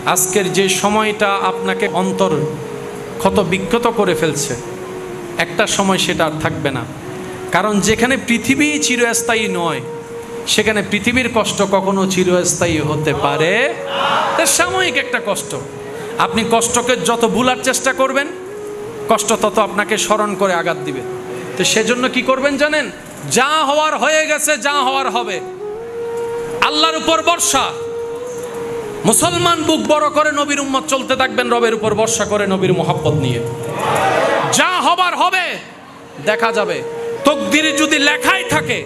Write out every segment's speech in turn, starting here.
আজকের যে সময়টা আপনাকে অন্তর ক্ষত বিক্ষত করে ফেলছে, একটা সময় সেটা আর থাকবে না। কারণ যেখানে পৃথিবী চিরস্থায়ী নয়, সেখানে পৃথিবীর কষ্ট কখনো চিরস্থায়ী হতে পারে। তার সাময়িক একটা কষ্ট, আপনি কষ্টকে যত ভুলার চেষ্টা করবেন, কষ্ট তত আপনাকে স্মরণ করে আঘাত দিবে। তো সেজন্য কি করবেন জানেন? যা হওয়ার হয়ে গেছে, যা হওয়ার হবে, আল্লাহর উপর ভরসা। মুসলমান বুক বড় করে নবীর উম্মত চলতে থাকবেন, রবের উপর ভরসা করে, নবীর মোহাব্বত নিয়ে। যা হবার হবে, দেখা যাবে। তকদিরে যদি লেখাই থাকে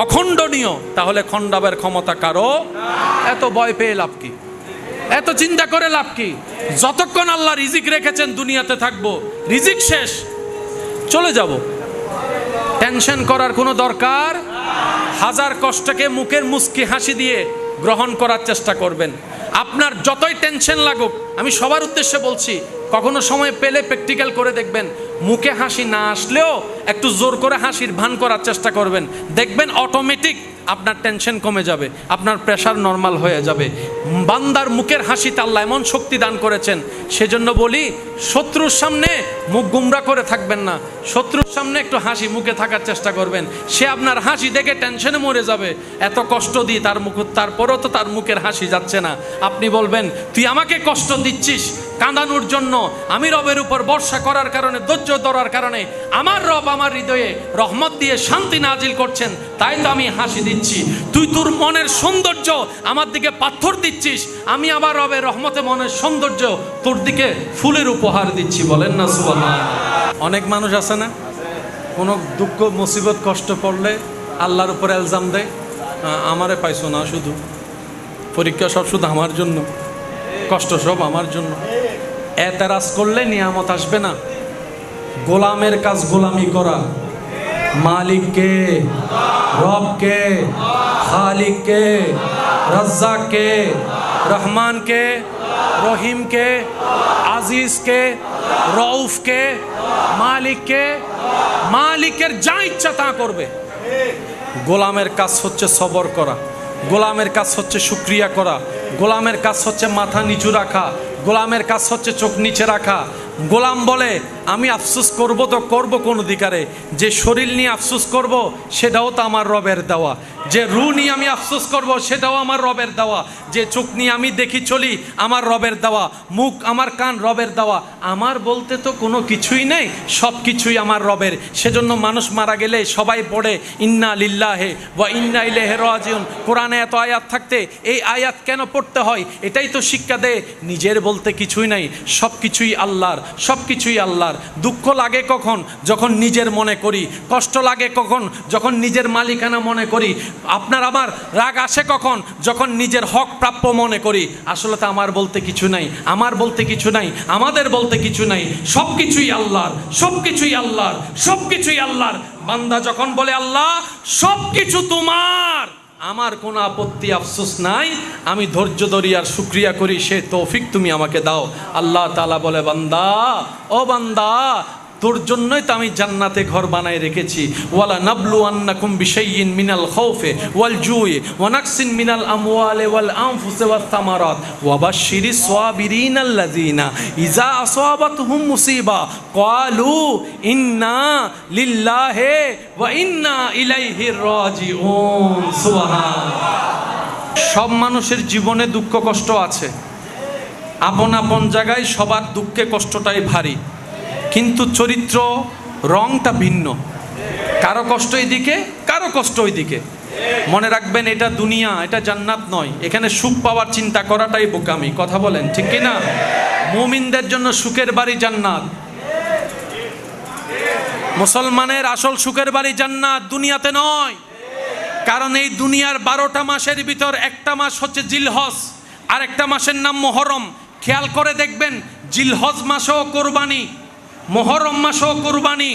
অখণ্ডনীয়, তাহলে খণ্ডাবের ক্ষমতা কারো। এত ভয় পেয়ে লাভ কি? এত চিন্তা করে লাভ কি? যতক্ষণ আল্লাহ রিজিক রেখেছেন দুনিয়াতে থাকবো, রিজিক শেষ চলে যাব। টেনশন করার কোনো দরকার। হাজার কষ্টকে মুখের মুস্কি হাসি দিয়ে গ্রহণ করার চেষ্টা করবেন। আপনার যতই টেনশন লাগুক, আমি সবার উদ্দেশ্যে বলছি, কখনো সময় পেলে প্র্যাকটিক্যাল করে দেখবেন। মুখে হাসি না আসলেও একটু জোর করে হাসির ভান করার চেষ্টা করবেন, দেখবেন অটোমেটিক আপনার টেনশন কমে যাবে, আপনার প্রেশার নর্মাল হয়ে যাবে। বান্দার মুখের হাসিতে আল্লাহ এমন শক্তি দান করেছেন। সেজন্য বলি, শত্রুর সামনে মুখ গুমরা করে থাকবেন না, শত্রুর সামনে একটু হাসি মুখে থাকার চেষ্টা করবেন। সে আপনার হাসি দেখে টেনশনে মরে যাবে। এত কষ্ট দিই তার মুখ, তারপরও তো তার মুখের হাসি যাচ্ছে না। আপনি বলবেন, তুই আমাকে কষ্ট দিচ্ছিস কাঁদানোর জন্য, আমি রবের উপর ভরসা করার কারণে, ধৈর্য ধরার কারণে আমার রব আমার হৃদয়ে রহমত দিয়ে শান্তি নাজিল করছেন, তাই তো আমি হাসি দিচ্ছি। তুই তোর মনের সৌন্দর্য আমার দিকে পাথর দিচ্ছিস, আমি আবার রবের রহমতে মনের সৌন্দর্য তোর দিকে ফুলের উপহার দিচ্ছি। বলেন না সুবহানাল্লাহ। অনেক মানুষ আছে না, কোনো দুঃখ মুসিবত কষ্ট পড়লে আল্লাহর উপর এলজাম দেয়, আমারে পাইছো না, শুধু পরীক্ষা সব শুধু আমার জন্য, কষ্ট সব আমার জন্য। এতেরাজ করলে নিয়ামত আসবে না। গোলামের কাজ গোলামি করা, মালিককে, রবকে, খালিককে, রাজ্জাককে, রহমানকে, রহিমকে, আজিজকে, রউফকে, মালিককে, মালিকের যা ইচ্ছা তা করবে। গোলামের কাজ হচ্ছে সবর করা, গোলামের কাজ হচ্ছে শুকরিয়া করা, গোলামের কাজ হচ্ছে মাথা নিচু রাখা, গোলামের কাজ হচ্ছে চোখ নিচে রাখা। গোলাম বলে, আমি আফসোস করব তো করব কোন অধিকারে? যে শরীর নিয়ে আফসোস করব সেটাও তো আমার রবের দেওয়া। যে রু নিয়ে আমি আফসোস করব সেটাও আমার রবের দেওয়া। যে চোখ নিয়ে আমি দেখি চলি আমার রবের দেওয়া, মুখ আমার কান রবের দেওয়া। আমার বলতে তো কোনো কিছুই নেই, সব কিছুই আমার রবের। সেজন্য মানুষ মারা গেলে সবাই পড়ে ইন্না লিল্লাহি ওয়া ইন্না ইলাইহি রাজিউন। কোরআনে এত আয়াত থাকতে এই আয়াত কেন পড়তে হয়? এটাই তো শিক্ষা দেয় নিজের বলতে কিছুই নাই, সব কিছুই আল্লাহর, সব কিছুই আল্লাহর। দুঃখ লাগে কখন? যখন নিজের মনে করি। কষ্ট লাগে কখন? যখন নিজের মালিকানা মনে করি। আপনার আমার রাগ আসে কখন? যখন নিজের হক প্রাপ্য মনে করি। আসলে তো আমার বলতে কিছু নাই, আমার বলতে কিছু নাই, আমাদের বলতে কিছু নাই, সব কিছুই আল্লাহর, সব কিছুই আল্লাহর, সব কিছুই আল্লাহর। বান্দা যখন বলে আল্লাহ সব কিছু তোমার, আমার কোনো আপত্তি আফসোস নাই, আমি ধৈর্য ধরি আর শুকরিয়া করি, সে তৌফিক তুমি আমাকে দাও। আল্লাহ তাআলা বলে, বান্দা, ও বান্দা, তোর জন্যই তো আমি জান্নাতে ঘর বানায় রেখেছি। ওয়ালা নাবলু আন্নাকুম বিশাইইন মিনাল খাউফি ওয়াল জুই ওয়া নাকসিন মিনাল আমওয়ালি ওয়াল আনফুসি ওয়াস সামারাত ওয়া বাশশিরিস সাবিরিনাল্লাযিনা ইযা আসাবাতহুম মুসিবা ক্বালু ইন্না লিল্লাহি ওয়া ইন্না ইলাইহি রাজিউন। সুবহানাল্লাহ। সব মানুষের জীবনে দুঃখ কষ্ট আছে, আপন আপন জায়গায় সবার দুঃখে কষ্টটাই ভারী, কিন্তু চরিত্র রংটা ভিন্ন। কারো কষ্ট এইদিকে, কারো কষ্ট ওইদিকে। মনে রাখবেন, এটা দুনিয়া, এটা জান্নাত নয়। এখানে সুখ পাওয়ার চিন্তা করাটাই বোকামি। কথা বলেন ঠিক কি না? মুমিনদের জন্য সুখের বাড়ি জান্নাত। মুসলমানের আসল সুখের বাড়ি জান্নাত, দুনিয়াতে নয়। কারণ এই দুনিয়ার 12টা মাসের ভিতর একটা মাস হচ্ছে জিলহজ, আর একটা মাসের নাম মুহররম। খেয়াল করে দেখবেন, জিলহজ মাসও কোরবানি, মুহররম মাসও কোরবানি।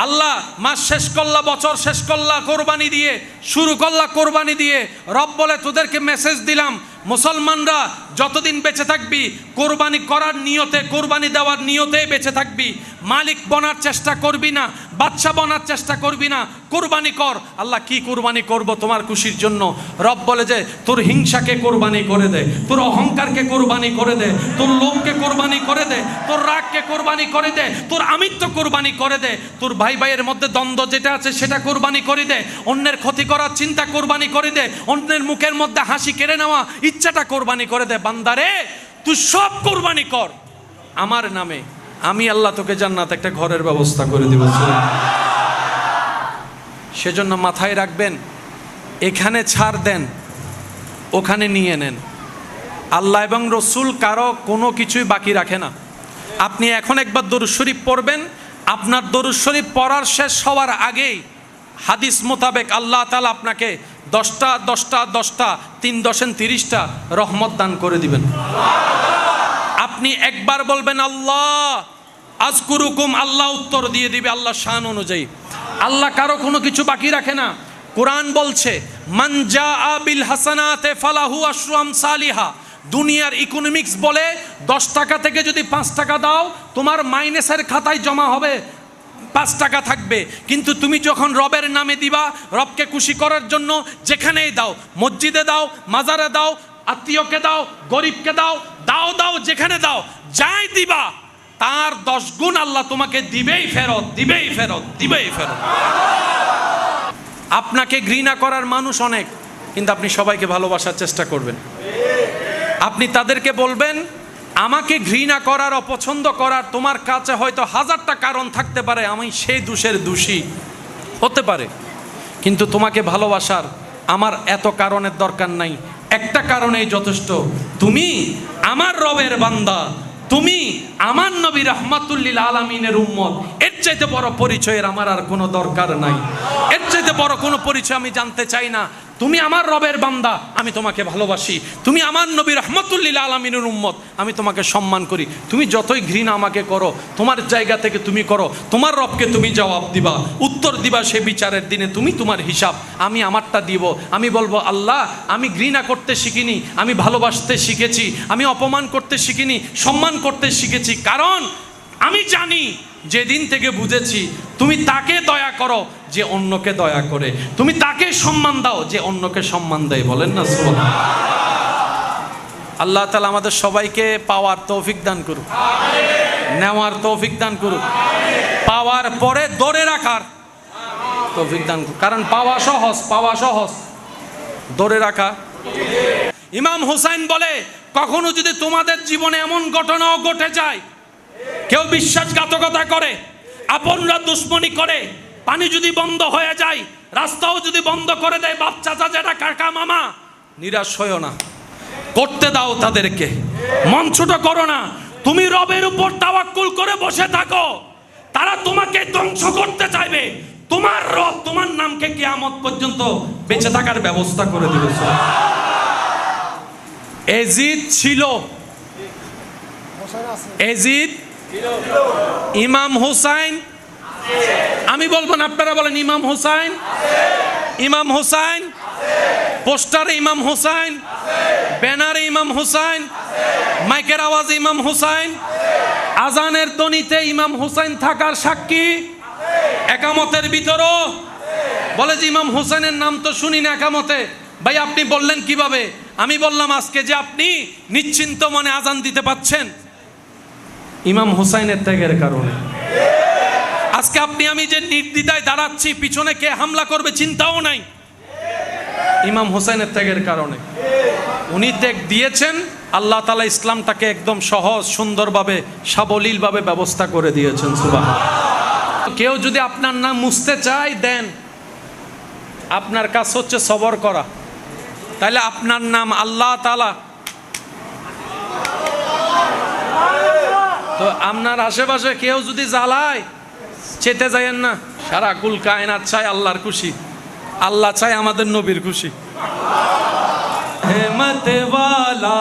আল্লাহ মাস শেষ করলা, বছর শেষ করলা কোরবানি দিয়ে, শুরু করলা কোরবানি দিয়ে। রব বলে, তোদেরকে মেসেজ দিলাম, মুসলমানরা যতদিন বেঁচে থাকবি কোরবানি করার নিয়তে, কোরবানি দেওয়ার নিয়তে বেঁচে থাকবি। মালিক বনার চেষ্টা করবি না, বাদশা বনার চেষ্টা করবি না, কোরবানি কর। আল্লাহ কি কোরবানি করব তোমার খুশির জন্য? রব বলে যে তোর হিংসাকে কোরবানি করে দে, তোর অহংকারকে কোরবানি করে দে, তোর লোভকে কোরবানি করে দে, তোর রাগকে কোরবানি করে দে, তোর আমিত্ব কোরবানি করে দে, তোর ভাই ভাইয়ের মধ্যে দ্বন্দ্ব যেটা আছে সেটা কোরবানি করে দে, অন্যের ক্ষতি করার চিন্তা কোরবানি করে দে, অন্যের মুখের মধ্যে হাসি কেড়ে নেওয়া ইচ্ছাটা কোরবানি করে দে। বান্দারে তুই সব কোরবানি কর আমার নামে, আমি আল্লাহ তোকে জান্নাত একটা ঘরের ব্যবস্থা করে দিব। সেজন্য মাথায় রাখবেন, এখানে ছাড় দেন, ওখানে নিয়ে নেন। আল্লাহ এবং রসুল কারো কোনো কিছুই বাকি রাখে না। আপনি এখন একবার দরুদ শরীফ পড়বেন, আপনার দরুদ শরীফ পড়ার শেষ হওয়ার আগেই হাদিস মোতাবেক আল্লাহ তাআলা আপনাকে 10টা 10টা 10টা 3 10 30টা রহমত দান করে দিবেন। আপনি একবার বলবেন আল্লাহ আযকুরুকুম, আল্লাহ উত্তর দিয়ে দিবে আল্লাহ শান অনুযায়ী। আল্লাহ কারো কোনো কিছু বাকি রাখে না। কোরআন বলছে মান জাআ বিল হাসানাতে ফালাহু আশরু আমসালিহা। দুনিয়ার ইকোনমিক্স বলে 10 টাকা থেকে যদি 5 টাকা দাও তোমার মাইনাসের খাতায় জমা হবে 5 টাকা থাকবে। কিন্তু তুমি যখন রবের নামে দিবা, রবকে খুশি করার জন্য যেখানেই দাও, মসজিদে দাও, মাজারে দাও, আত্মীয়কে দাও, গরিবকে দাও, দাও দাও যেখানে দাও, যাই দিবা তার 10 গুণ আল্লাহ তোমাকে দিবেই ফেরত, দিবেই ফেরত, দিবেই ফেরত। আপনাকে ঘৃণা করার মানুষ অনেক, কিন্তু আপনি সবাইকে ভালোবাসার চেষ্টা করবেন। আপনি তাদেরকে বলবেন আমাকে ঘৃণা করার, অপছন্দ করার তোমার কাছে হয়তো 1000টা কারণ থাকতে পারে, আমি সেই দোষের দোষী হতে পারে, কিন্তু তোমাকে ভালোবাসার আমার এত কারণের দরকার নাই। একটা কারণেই যথেষ্ট, তুমি আমার রবের বান্দা, তুমি আমার নবী রাহমাতুল লিল আলামিনের উম্মত। এর চাইতে বড় পরিচয়ের আমার আর কোনো দরকার নাই, এর চাইতে বড় কোনো পরিচয় আমি জানতে চাই না। তুমি আমার রবের বান্দা, আমি তোমাকে ভালোবাসি। তুমি আমার নবী রাহমাতুল লিল আলামিনের উম্মত, আমি তোমাকে সম্মান করি। তুমি যতই ঘৃণা আমাকে করো, তোমার জায়গা থেকে তুমি করো, তোমার রবকে তুমি জবাব দিবা, উত্তর দিবা সে বিচারের দিনে। তুমি তোমার হিসাব, আমি আমারটা দিব। আমি বলবো আল্লাহ আমি ঘৃণা করতে শিখিনি, আমি ভালোবাসতে শিখেছি। আমি অপমান করতে শিখিনি, সম্মান করতে শিখেছি। কারণ আমি জানি যেদিন থেকে বুঝেছি তুমি তাকে দয়া করো যে অন্যকে দয়া করে, তুমি তাকে সম্মান দাও যে অন্যকে সম্মান দেয়। বলেন না সুবহানাল্লাহ। আল্লাহ তাআলা আমাদের সবাইকে পাওয়ার তৌফিক দান করুক, নেওয়ার তৌফিক দান করুক, পাওয়ার পরে ধরে রাখার তৌফিক দান করুক। কারণ পাওয়া সহজ, পাওয়া সহজ, ধরে রাখা। ইমাম হুসাইন বলে কখনো যদি তোমাদের জীবনে এমন ঘটনাও ঘটে যায়, কেউ বিশ্বাসঘাতকতা করে, আপনরা দুশ্মনী করে, পানি যদি বন্ধ হয়ে যায়, রাস্তাও যদি বন্ধ করে দেয়, বাপ চাচা যেটা কাকা মামা, নিরাশ হয়ো না, করতে দাও তাদেরকে, মন ছোট করো না। তুমি রবের উপর তাওয়াক্কুল করে বসে থাকো, তারা তোমাকে ধ্বংস করতে চাইবে, তোমার রব তোমার নামকে কিয়ামত পর্যন্ত বেঁচে থাকার ব্যবস্থা করে দিবে। এজিদ ছিল, এজিদ, ইমাম হুসাইন, আমি বলবো না আপনারা বলেন ইমাম হুসাইন, ইমাম হুসাইন, পোস্টারে ইমাম হুসাইন, ব্যানারে ইমাম হুসাইন, মাইকের আওয়াজে ইমাম হুসাইন, আজানের ধ্বনিতে ইমাম হুসাইন থাকার সাক্ষী একামতের ভিতরও বলে যে ইমাম হুসাইনের নাম তো শুনি না একামতে। ভাই আপনি বললেন কিভাবে? আমি বললাম আজকে যে আপনি নিশ্চিন্ত মনে আজান দিতে পাচ্ছেন ইমাম হুসাইনের ত্যাগের কারণে। আজকে আপনি আমি যে নির্দ্বিধায় দাঁড়াচ্ছি, পিছনে কে হামলা করবে চিন্তাও নাই, ইমাম হুসাইনের ত্যাগের কারণে। উনি ত্যাগ দিয়েছেন, আল্লাহ তাআলা ইসলামটাকে একদম সহজ সুন্দরভাবে সাবলীলভাবে ব্যবস্থা করে দিয়েছেন। সুবহানাল্লাহ। কেউ যদি আপনার নাম মুছতে চায় দেন, আপনার কাজ হচ্ছে সবর করা, তাহলে আপনার নাম আল্লাহ তাআলা। তো আপনার আশেপাশে কেউ যদি জ্বালায়, চেতে যায়েন না। সারা কুল কায়নাত চায় আল্লাহর খুশি, আল্লাহ চায় আমাদের নবীর খুশি। रहमत वाला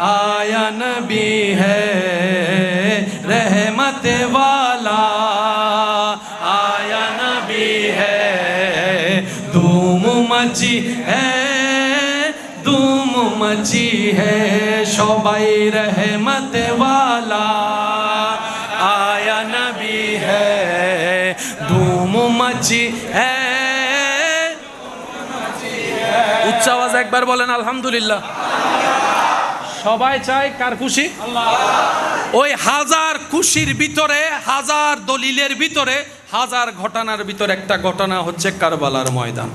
आया नबी है, रहमत वाला आया नबी है, धूम मची है, धूम मची है, সবাই रहमत वाला आया নাচি হ্যাঁ, উচ্চ আওয়াজ একবার বলেন আলহামদুলিল্লাহ। সবাই চায় কার খুশি? ওই হাজার খুশির ভিতরে, হাজার দলিলের ভিতরে, হাজার ঘটনার ভিতরে একটা ঘটনা হচ্ছে কারবালার ময়দান।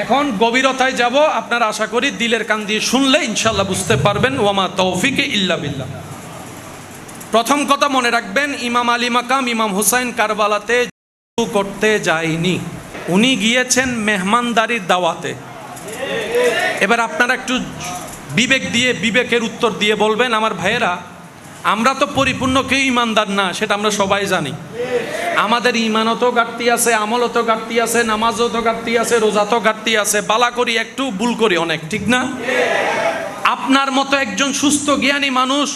এখন গভীরতায় যাব, আপনারা আশা করি দিলের কান দিয়ে শুনলে ইনশাল্লাহ বুঝতে পারবেন। ওয়ামা তৌফিকে ইল্লা বিল্লাহ। প্রথম কথা মনে রাখবেন, ইমাম আলী মাকাম ইমাম হুসাইন কারবালাতে করতে যায়নি, উনি গিয়েছেন মেহমানদারির দাওয়াতে। এবার আপনারা একটু বিবেক দিয়ে, বিবেকের উত্তর দিয়ে বলবেন, আমার ভাইয়েরা, আমরা তো পরিপূর্ণ কেউ ইমানদার না, সেটা আমরা সবাই জানি। আমাদের ইমানও তো ঘাটতি আছে, আমলও তো ঘাটতি আছে, নামাজও তো ঘাটতি আছে, রোজা তো ঘাটতি আছে, বালা করি একটু, ভুল করি অনেক, ঠিক না? আপনার মতো একজন সুস্থ জ্ঞানী মানুষ,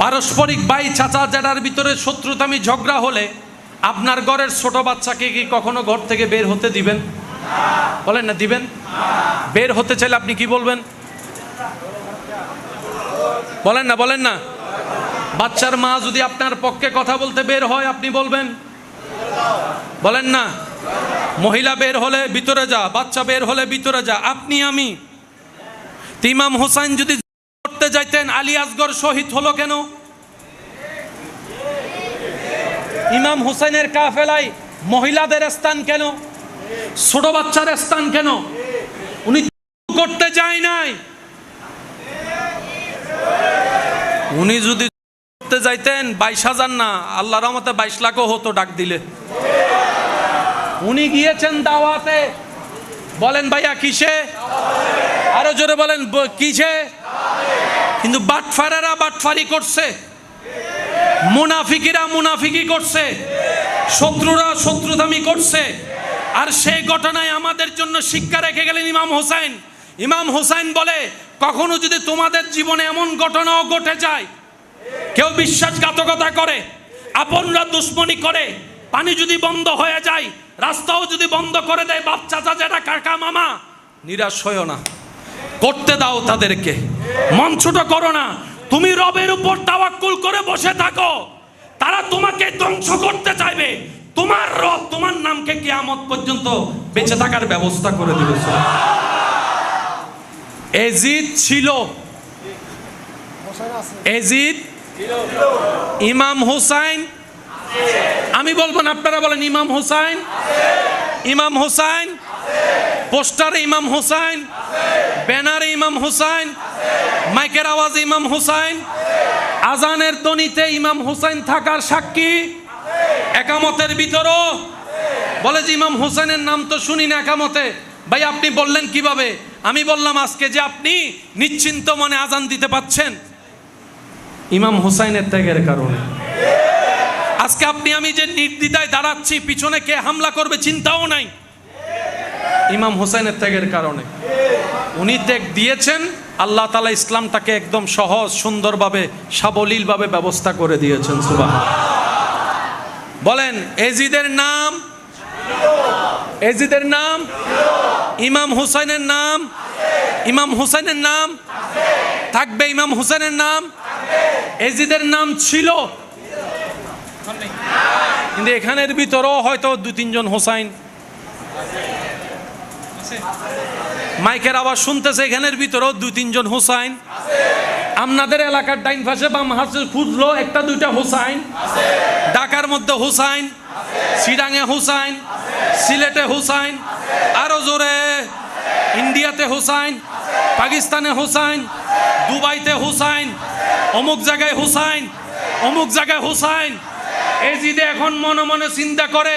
পারস্পরিক ভাই চাচা জেঠার ভিতরে শত্রুতামি ঝগড়া হলে আপনার ঘরের ছোট বাচ্চাকে কি কখনো ঘর থেকে বের হতে দিবেন? বলেন না, দিবেন? বের হতে চাইলে আপনি কি বলবেন? বলেন না, বলেন না। বাচ্চার মা যদি আপনার পক্ষে কথা বলতে বের হয়, আপনি বলবেন? বলেন না। মহিলা বের হলে ভিতরে যা, বাচ্চা বের হলে ভিতরে যা, আপনি আমি। ইমাম হোসেন যদি করতে যাইতেন, আলী আসগর শহীদ হলো কেন? ইমাম হুসাইনের কাফেলায় মহিলাদের স্থান কেন? ছোট বাচ্চার স্থান কেন? উনি করতে যায় নাই। উনি যদি করতে যাইতেন 22,000 না, আল্লাহর রহমতে 22 লাখও হতো ডাক দিলে। উনি গিয়েছেন দাওয়াতে। বলেন ভাইয়া কিসে? আরো জোরে বলেন কিসে? কিন্তু বাটফারেরা বাটফারি করছে, মুনাফিকিরা মুনাফিকি করছে, শত্রুরা শত্রুতামি করছে। আর সেই ঘটনায় আমাদের জন্য শিক্ষা রেখে গেলেন ইমাম হোসেন। ইমাম হোসেন বলে, কখনো যদি তোমাদের জীবনে এমন ঘটনাও ঘটে যায়, কেউ বিশ্বাসঘাতকতা করে, আপনরা দুশ্মনী করে, পানি যদি বন্ধ হয়ে যায়, রাস্তাও যদি বন্ধ করে দেয়, বাপ চাচা যেটা কাকা মামা, নিরাশ হইও না, করতে দাও তাদেরকে, মন ছোট করো না। তুমি রবের উপর তাওয়াক্কুল করে বসে থাকো, তারা তোমাকে ধ্বংস করতে চাইবে, তোমার রব তোমার নামকে কিয়ামত পর্যন্ত বেঁচে থাকার ব্যবস্থা করে দিবে। এজিদ ছিল, এজিদ, ইমাম হুসাইন, আমি বলবো না, আপনারা বলেন ইমাম হুসাইন, ইমাম হুসাইন, পোস্টারে ইমাম হুসাইন, ব্যানারে ইমাম হুসাইন, মাইকের আওয়াজে ইমাম হুসাইন, আজানের ধ্বনিতে ইমাম হুসাইন থাকার সাক্ষী। একামতের ভিতরও বলে যে ইমাম হুসাইনের নাম তো শুনি না একামতে। ভাই আপনি বললেন কিভাবে? আমি বললাম আজকে যে আপনি নিশ্চিন্ত মনে আজান দিতে পাচ্ছেন, ইমাম হুসাইনের ত্যাগের কারণে। আজকে আপনি আমি যে নির্দ্বিধায় দাঁড়াচ্ছি, পিছনে কে হামলা করবে চিন্তাও নাই, ইমাম হুসাইনের ত্যাগের কারণে। উনি ত্যাগ দিয়েছেন, আল্লাহ তাআলা ইসলামটাকে একদম সহজ সুন্দরভাবে সাবলীলভাবে ব্যবস্থা করে দিয়েছেন। সুবহানাল্লাহ। বলেন এজিদের নাম, এজিদের নাম, ইমাম হুসাইনের নাম, ইমাম হুসাইনের নাম থাকবে, ইমাম হুসাইনের নাম, এজিদের নাম ছিল, কিন্তু এখানের ভিতরেও হয়তো 2-3 জন হুসাইন, মাইকের আওয়াজ শুনতেছে, এখানের ভিতরেও 2-3 জন হুসাইন। আপনাদের এলাকার ডাইন পাশে বাম হাতে খুঁজলো 1-2টা হুসাইন, ঢাকার মধ্যে হুসাইন, চিরাঙে হুসাইন, সিলেটে হুসাইন, আরো জোরে ইন্ডিয়াতে হুসাইন, পাকিস্তানে হুসাইন, দুবাইতে হুসাইন, অমুক জায়গায় হুসাইন, অমুক জায়গায় হুসাইন। এজিদে এখন মনে মনে চিন্তা করে,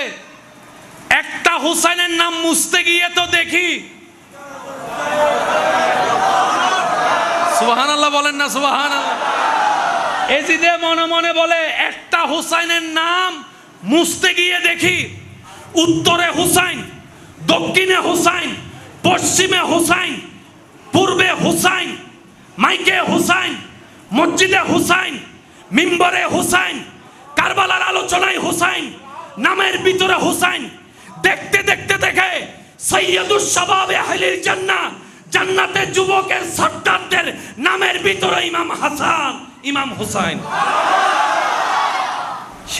একটা হুসাইনের নাম মুছতে গিয়ে তো দেখি, সুবহানাল্লাহ বলেন না সুবহানাল্লাহ। এজিদে মনে মনে বলে, একটা হুসাইনের নাম মুছতে গিয়ে দেখি উত্তরে হুসাইন, দক্ষিণে হুসাইন, পশ্চিমে হুসাইন, পূর্বে হুসাইন, মাইকে হুসাইন, মসজিদে হুসাইন, মিম্বরে হুসাইন, কারবালার আলোচনায় হুসাইন, নামের ভিতরে হুসাইন। দেখতে দেখতে দেখে সৈয়দুস শাবাবে আহলিল জান্নাহ, জান্নাতের যুবকের সর্দারদের নামের ভিতরে ইমাম হাসান, ইমাম হুসাইন।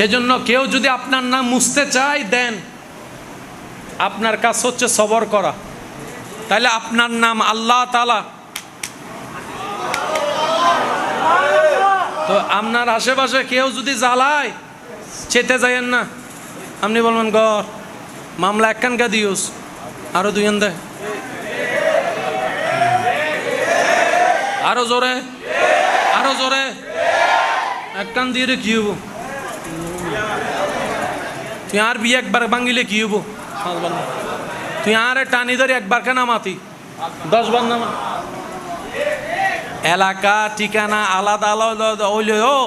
সেজন্য কেউ যদি আপনার নাম মুছতে চায় দেন, আপনার কাজ হচ্ছে সবর করা, তাহলে আপনার নাম আল্লাহ তাআলা। তো আপনার আশেপাশে কেউ যদি জ্বালায় চেতে যায়েন না, আপনি বলবেন গর মামলা একখানকা দিওস আরো দুইন দে, আরো জোরে, আরো জোরে, একখান দিয়ে রে কি হবো, তুই আর বিয়ে একবার ভাঙিলে কি হবো, তুই আর টানি ধরে একবার কেন নামাতি 10 বার নামা। এলাকা ঠিকানা আলাদা আলাদা হইলেও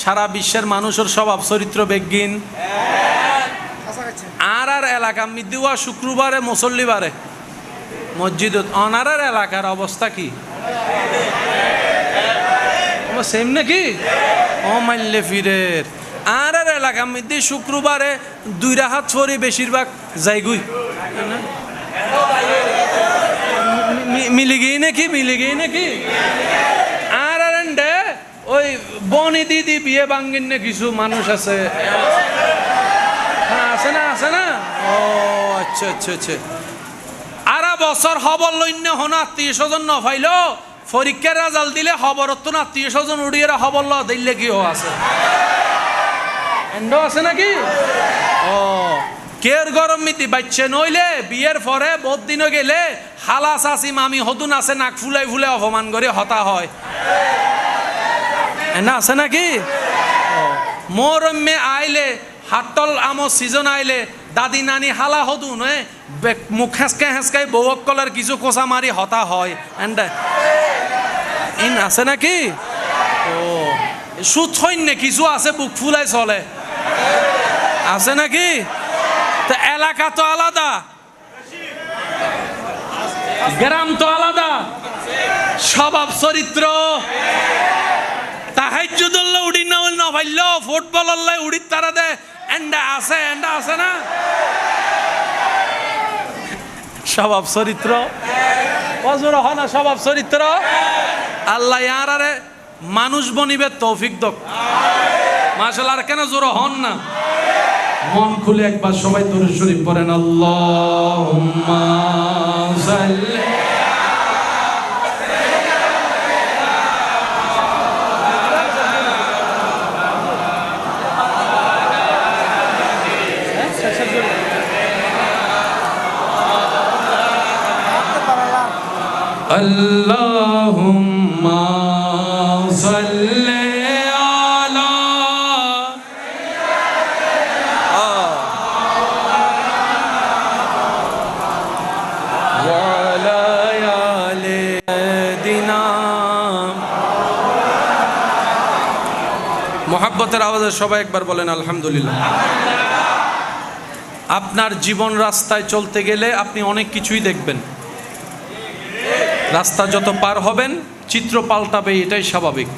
সারা বিশ্বের মানুষের স্বভাব চরিত্র বেগিন। আর এলাকা মিদুয়া শুক্রবারে মুসল্লিবারে মসজিদত অনারার এলাকার অবস্থা কি সেম নাকি? ও মাইলে ফিরের আর এলাকা মধ্যে শুক্রবারে 2 রাহাত ছড়ি বেশিরভাগ যাইগুই মিলে গিয়ে নাকি, মিলে গিয়ে নাকি। আর ওই বনি দিদি বিয়ে ভাঙ্গিন না কিছু মানুষ আছে, হ্যাঁ আছে না, আছে না। ও আচ্ছা আচ্ছা আচ্ছা। আর বছর খবর লইন্য হন আত্মীয় স্বজন ন পাইল, পরীক্ষার রেজাল্ট দিলে খবরত তো আত্মীয় স্বজন উড়িয়ে খবর ল দিলে কি আছে, এন্ড আছে নাকি। ও কের গরম মিতি বাচ্চা নইলে বিয়ের পরে বহুত দিনও গেলে হালা চাচি মামি হদুন আছে নাক ফুলাই ফুলে অপমান করে হতা হয়, না আছে নাকি। মোর মে আইলে হাটল আমর সিজন আইলে দাদি নানি হালা হদুন মুখ হেঁচকাই হেঁচকাই বউক কলার কিছু কোচা মারি হতা হয়, ইন আছে নাকি। ও সুদ হইন কিছু আছে বুক ফুলাই চলে, আছে নাকি। তো এলাকা তো আলাদা, গ্রাম তো আলাদা, স্বভাব চরিত্র তাহাজ্জুদুল্লাহ উড়ি না না ভাইল ফুটবল উড়ি তারা দে এন্ডা আছে না স্বভাব চরিত্র অজর হয় না স্বভাব চরিত্র। আল্লাহ ইয়ারে মানুষ বনিবে তৌফিক দক মাশাআল্লাহ। আর কেন জোর হন না, মন খুলে একবার সবাই দরুদ শরীফ পড়েন, আল্লাহুম্মা সাল্লি আল্লাহুম্মা সাল্লি আলা ওয়ালা আলি দিনা। মোহাব্বতের আওয়াজে সবাই একবার বলেন আলহামদুলিল্লাহ। আপনার জীবন রাস্তায় চলতে গেলে আপনি অনেক কিছুই দেখবেন, রাস্তা যত পার হবেন চিত্র পাল্টাবে, এটাই স্বাভাবিক।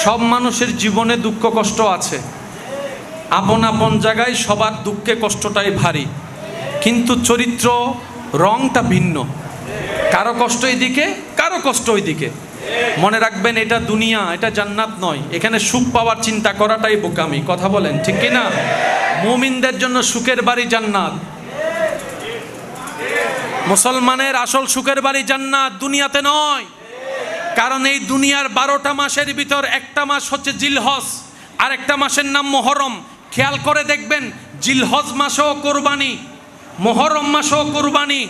সব মানুষের জীবনে দুঃখ কষ্ট আছে, আপন আপন জায়গায় সবার দুঃখে কষ্টটাই ভারী, কিন্তু চরিত্র রংটা ভিন্ন, কারো কষ্ট এইদিকে কারো কষ্ট ওইদিকে। মনে রাখবেন এটা দুনিয়া, এটা জান্নাত নয়, এখানে সুখ পাওয়ার চিন্তা করাটাই বোকামি। কথা বলেন ঠিক কিনা? মুমিনদের জন্য সুখের বাড়ি জান্নাত, মুসলমানের আসল সুখের বাড়ি জান্নাত, দুনিয়াতে নয়। কারণ এই দুনিয়ার 12টা মাসের ভিতর একটা মাস হচ্ছে জিলহজ, আর একটা মাসের নাম মুহররম। খেয়াল করে দেখবেন জিলহজ মাসেও কোরবানি, মুহররম মাসেও কোরবানি।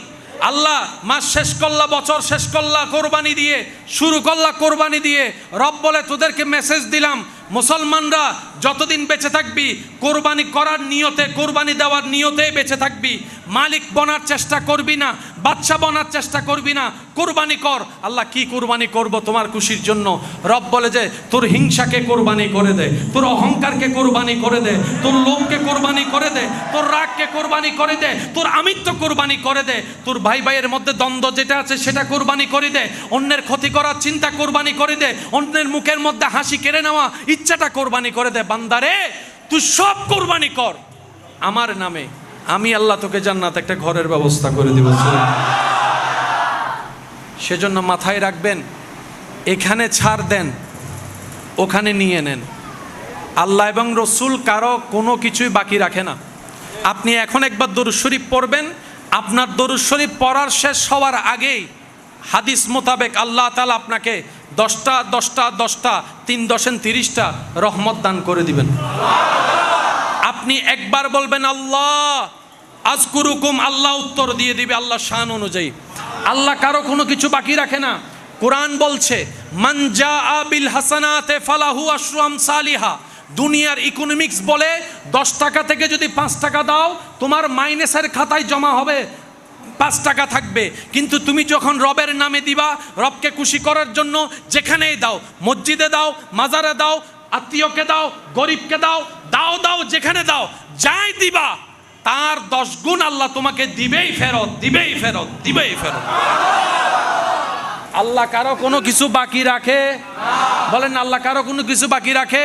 আল্লাহ মাস শেষ করলা, বছর শেষ করলা কোরবানি দিয়ে, শুরু করলা কোরবানি দিয়ে। রব বলে তোদেরকে মেসেজ দিলাম, মুসলমানরা যতদিন বেঁচে থাকবি কোরবানি করার নিয়তে, কোরবানি দেওয়ার নিয়তেই বেঁচে থাকবি। মালিক বনার চেষ্টা করবি না, বাদশা বনার চেষ্টা করবি না, কোরবানি কর। আল্লাহ কি কোরবানি করব তোমার খুশির জন্য? রব বলে যে তোর হিংসাকে কোরবানি করে দে, তোর অহংকারকে কোরবানি করে দে, তোর লোভকে কোরবানি করে দে, তোর রাগকে কোরবানি করে দে, তোর আমিত্ব কোরবানি করে দে, তোর ভাই ভাইয়ের মধ্যে দ্বন্দ্ব যেটা আছে সেটা কোরবানি করে দে, অন্যের ক্ষতি করার চিন্তা কোরবানি করে দে, অন্যের মুখের মধ্যে হাসি কেড়ে নেওয়া ইচ্ছাটা কোরবানি করে দে। বান্দারে তুই সব কোরবানি কর আমার নামে, আমি আল্লাহ তোকে জান্নাত একটা ঘরের ব্যবস্থা করে দিব। সেজন্য মাথায় রাখবেন, এখানে ছাড় দেন ওখানে নিয়ে নেন, আল্লাহ এবং রসুল কারো কোনো কিছুই বাকি রাখে না। আপনি এখন একবার দরুদ শরীফ পড়বেন, আপনার দরুদ শরীফ পড়ার শেষ হওয়ার আগেই হাদিস মোতাবেক আল্লাহ তাআলা আপনাকে 10টা 10টা 10টা 3 10 30টা রহমত দান করে দিবেন। আপনি একবার বলবেন আল্লাহ আযকুরুকুম, আল্লাহ উত্তর দিয়ে দিবে আল্লাহ শান অনুযায়ী। আল্লাহ কারো কোনো কিছু বাকি রাখে না। কোরআন বলছে মান জাআ বিল হাসানাতে ফালাহু আশরু আমসালিহা। দুনিয়ার ইকোনমিক্স বলে 10 টাকা থেকে যদি 5 টাকা দাও তোমার মাইনাসের খাতায় জমা হবে 5 টাকা থাকবে। কিন্তু তুমি যখন রবের নামে দিবা, রবকে খুশি করার জন্য যেখানেই দাও, মসজিদে দাও, মাজারে দাও, আত্মীয়কে দাও, গরিবকে দাও, দাও দাও যেখানে দাও, যাই দিবা তার 10 গুণ আল্লাহ তোমাকে দিবেই ফেরত, দিবেই ফেরত, দিবেই ফেরত। আল্লাহ কারো কোনো কিছু বাকি রাখে? বলেন আল্লাহ কারো কোনো কিছু বাকি রাখে?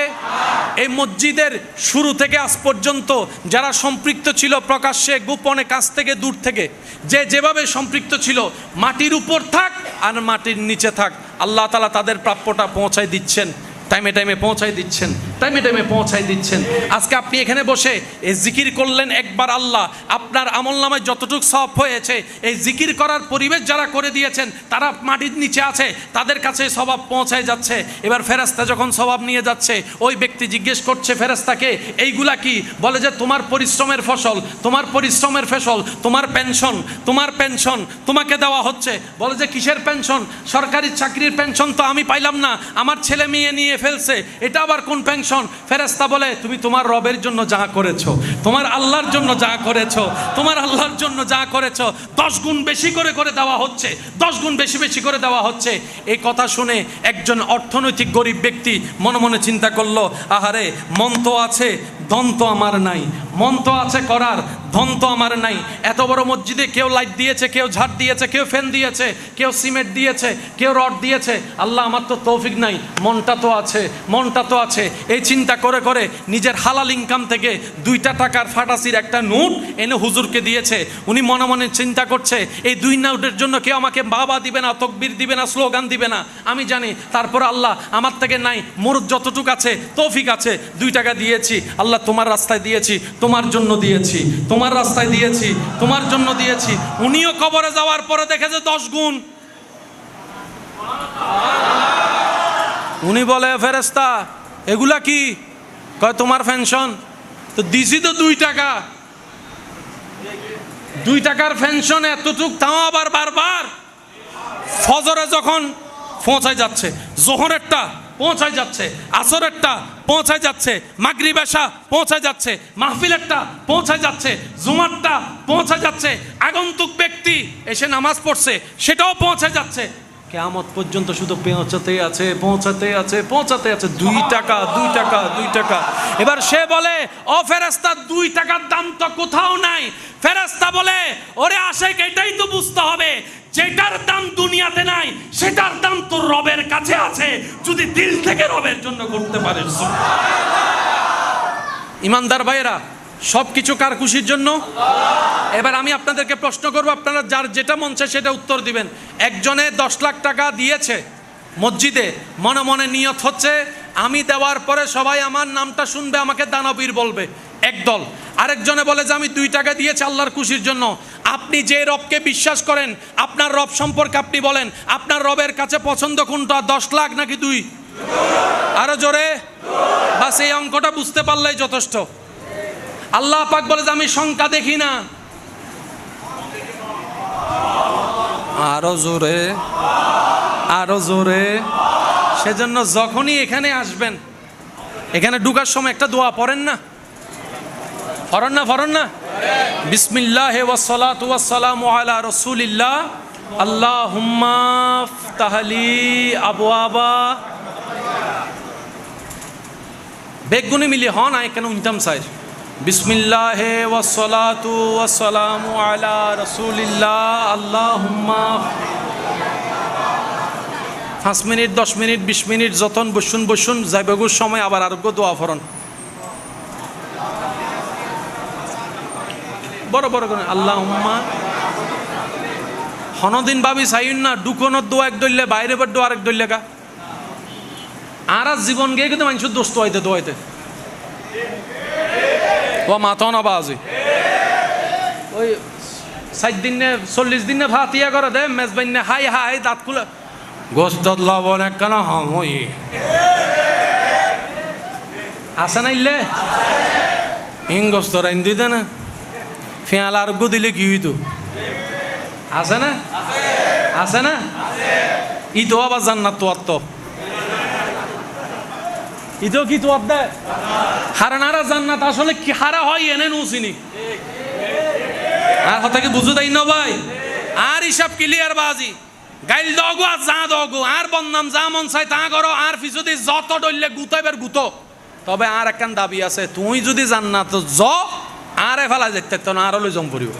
এই মসজিদের শুরু থেকে আজ পর্যন্ত যারা সম্পৃক্ত ছিল, প্রকাশ্যে গোপনে কাছ থেকে দূর থেকে, যে যেভাবে সম্পৃক্ত ছিল, মাটির উপর থাক আর মাটির নিচে থাক, আল্লাহ তাআলা তাদের প্রাপ্যটা পৌঁছায় দিচ্ছেন, টাইমে টাইমে পৌঁছায় দিচ্ছেন, টাইমে টাইমে পৌঁছায় দিচ্ছেন। আজকে আপনি এখানে বসে এই জিকির করলেন একবার, আল্লাহ আপনার আমলনামায় যতটুকু সওয়াব হয়েছে, এই জিকির করার পরিবেশ যারা করে দিয়েছেন তারা মাটির নিচে আছে, তাদের কাছে সওয়াব পৌঁছায় যাচ্ছে। এবার ফেরেশতা যখন সওয়াব নিয়ে যাচ্ছে, ওই ব্যক্তি জিজ্ঞেস করছে ফেরেশতাকে এইগুলা কি? বলে যে তোমার পরিশ্রমের ফসল, তোমার পরিশ্রমের ফসল, তোমার পেনশন, তোমার পেনশন তোমাকে দেওয়া হচ্ছে। বলে যে কিসের পেনশন? সরকারি চাকরির পেনশন তো আমি পাইলাম না, আমার ছেলে মেয়ে নিয়ে ফেলছে, এটা আবার কোন পেনশন? ফেরেশতা বলে তুমি তোমার রবের জন্য যা করেছো, তোমার আল্লাহর জন্য যা করেছো, তোমার আল্লাহর জন্য যা করেছো 10 গুণ বেশি করে করে দেওয়া হচ্ছে, 10 গুণ বেশি বেশি করে দেওয়া হচ্ছে। এই কথা শুনে একজন অর্থনৈতিক গরিব ব্যক্তি মনে মনে চিন্তা করলো, আহারে মন তো আছে, ধন তো আমার নাই, মন তো আছে করার, ধন তো আমার নাই। এত বড় মসজিদে কেউ লাইট দিয়েছে, কেউ ঝাড় দিয়েছে, কেউ ফ্যান দিয়েছে, কেউ সিমেন্ট দিয়েছে, কেউ রড দিয়েছে, আল্লাহ আমার তো তৌফিক নাই, মনটা তো আছে, মনটা তো আছে। এই চিন্তা করে করে নিজের হালাল ইনকাম থেকে 2টা টাকার ফাটাসির একটা নোট এনে হুজুরকে দিয়েছে। উনি মনে মনে চিন্তা করছে এই 2 নোটের জন্য কেউ আমাকে বাবা দিবে না, তকবীর দিবে না, স্লোগান দিবে না, আমি জানি। তারপর আল্লাহ আমার থেকে নাই, মোর যতটুক আছে তৌফিক আছে, 2 টাকা দিয়েছি, আল্লাহ তোমার রাস্তায় দিয়েছি, তোমার জন্য দিয়েছি, তোমার রাস্তায় দিয়েছি, তোমার জন্য দিয়েছি। উনিও কবরে যাওয়ার পরে দেখেছে 10 গুণ। উনি বলে ফেরেশতা এগুলা কি? কয় তোমার পেনশন। তো দিছি তো 2 টাকা, 2 টাকার পেনশন এতটুক, তাও আবার বারবার। ফজরে যখন পৌঁছায় যাচ্ছে, জোহরেরটা পৌঁছায় যাচ্ছে, আসরেরটা পৌঁছায় যাচ্ছে, মাগরিব এশা পৌঁছায় যাচ্ছে, মাহফিলেরটা পৌঁছায় যাচ্ছে, জুমারটা পৌঁছায় যাচ্ছে, আগন্তুক ব্যক্তি এসে নামাজ পড়ছে সেটাও পৌঁছায় যাচ্ছে। কিয়ামত পর্যন্ত শুধু পৌঁছাতে আছে, পৌঁছাতে আছে, পৌঁছাতে আছে। 2 টাকা, 2 টাকা, 2 টাকা। এবার সে বলে ও ফেরেশতা 2 টাকার দাম তো কোথাও নাই। ফেরেশতা বলে ওরে আশেক এটাই তো বুঝতে হবে, যেটার দাম দুনিয়াতে নাই সেটার দাম তোর রবের কাছে আছে, যদি দিল থেকে রবের জন্য করতে পারিস। ইমানদার ভাইয়েরা, সব কিছু কার খুশির জন্য? এবার আমি আপনাদেরকে প্রশ্ন করব, আপনারা যার যেটা মন চায় সেটা উত্তর দিবেন। একজনে 10 লাখ টাকা দিয়েছে মসজিদে, মনে মনে নিয়ত হচ্ছে আমি দেওয়ার পরে সবাই আমার নামটা শুনবে, আমাকে দানবীর বলবে, একদল। আরেকজনে বলে যে আমি 2 টাকা দিয়েছি আল্লাহর খুশির জন্য। আপনি যে রবকে বিশ্বাস করেন, আপনার রব সম্পর্কে আপনি বলেন, আপনার রবের কাছে পছন্দ কোনটা, 10 লাখ নাকি 2? আরো জোরে। বাস এই অঙ্কটা বুঝতে পারলেই যথেষ্ট। আল্লাহ পাক বলে যে আমি সংখ্যা দেখি না। আরো জোরে, আরো জোরে। সেজন্য যখনই এখানে আসবেন, এখানে ঢুকার সময় একটা দোয়া পড়েন না? পড়েন না? পড়েন না? বিসমিল্লাহি ওয়াস সালাতু ওয়াস সালামু আলা রাসূলিল্লাহ আল্লাহুম্মা ফতাহলি আবওয়াবা। বেগুনি মিলি হন আই কেন উনতাম সাইজ। বিসমিল্লাহি ওয়াস সালাতু ওয়াস সালামু আলা রাসূলিল্লাহ আল্লাহুম্মা। 5 মিনিট, 10 মিনিট, 20 মিনিট যতন বসুন বসুন, যাইবেগুর সময় আবার আরোগ্য দোয়া ফরন বড় বড় করে আল্লাহুম্মা। হনদিন ভাবি চাইন না দুকনের দোয়া এক দইলে, বাইরে বার দোয়া আরেক দইলে গা। আর জীবন গিয়ে কিন্তু মানুষের দোস্ত হইতে দোয়াইতে ও মাথা না বাজি ওই 60 দিনে 40 দিনে ভাতিয়া করে দে মেজবাইনে হাই হাই দাঁত খুলে গোস্ত লবণ একখানা হামই আছে না ইল্লে হিংগস্ত রাইন দিতে না ফেয়াল আর গো দিলে কি হইতো আছে না আছে না ই তো আবার জান্নাত তো আত্ম ইতো কি তো আত্মা হারানারা জান্নাত আসলে কি হারা হয় এনে নুসিনি আর কথা কি বুঝু দেই না ভাই আর হিসাব ক্লিয়ার বাজি গাইল দগো আর যা দগো আর বন্নাম যা মন চাই তা করো আর পিছুদি যত ডললে গুতাইবার গুতো তবে আর একখান দাবি আছে তুই যদি জান্নাত জ আরে ফেলা যেতে তো না আর লই জম পড়িব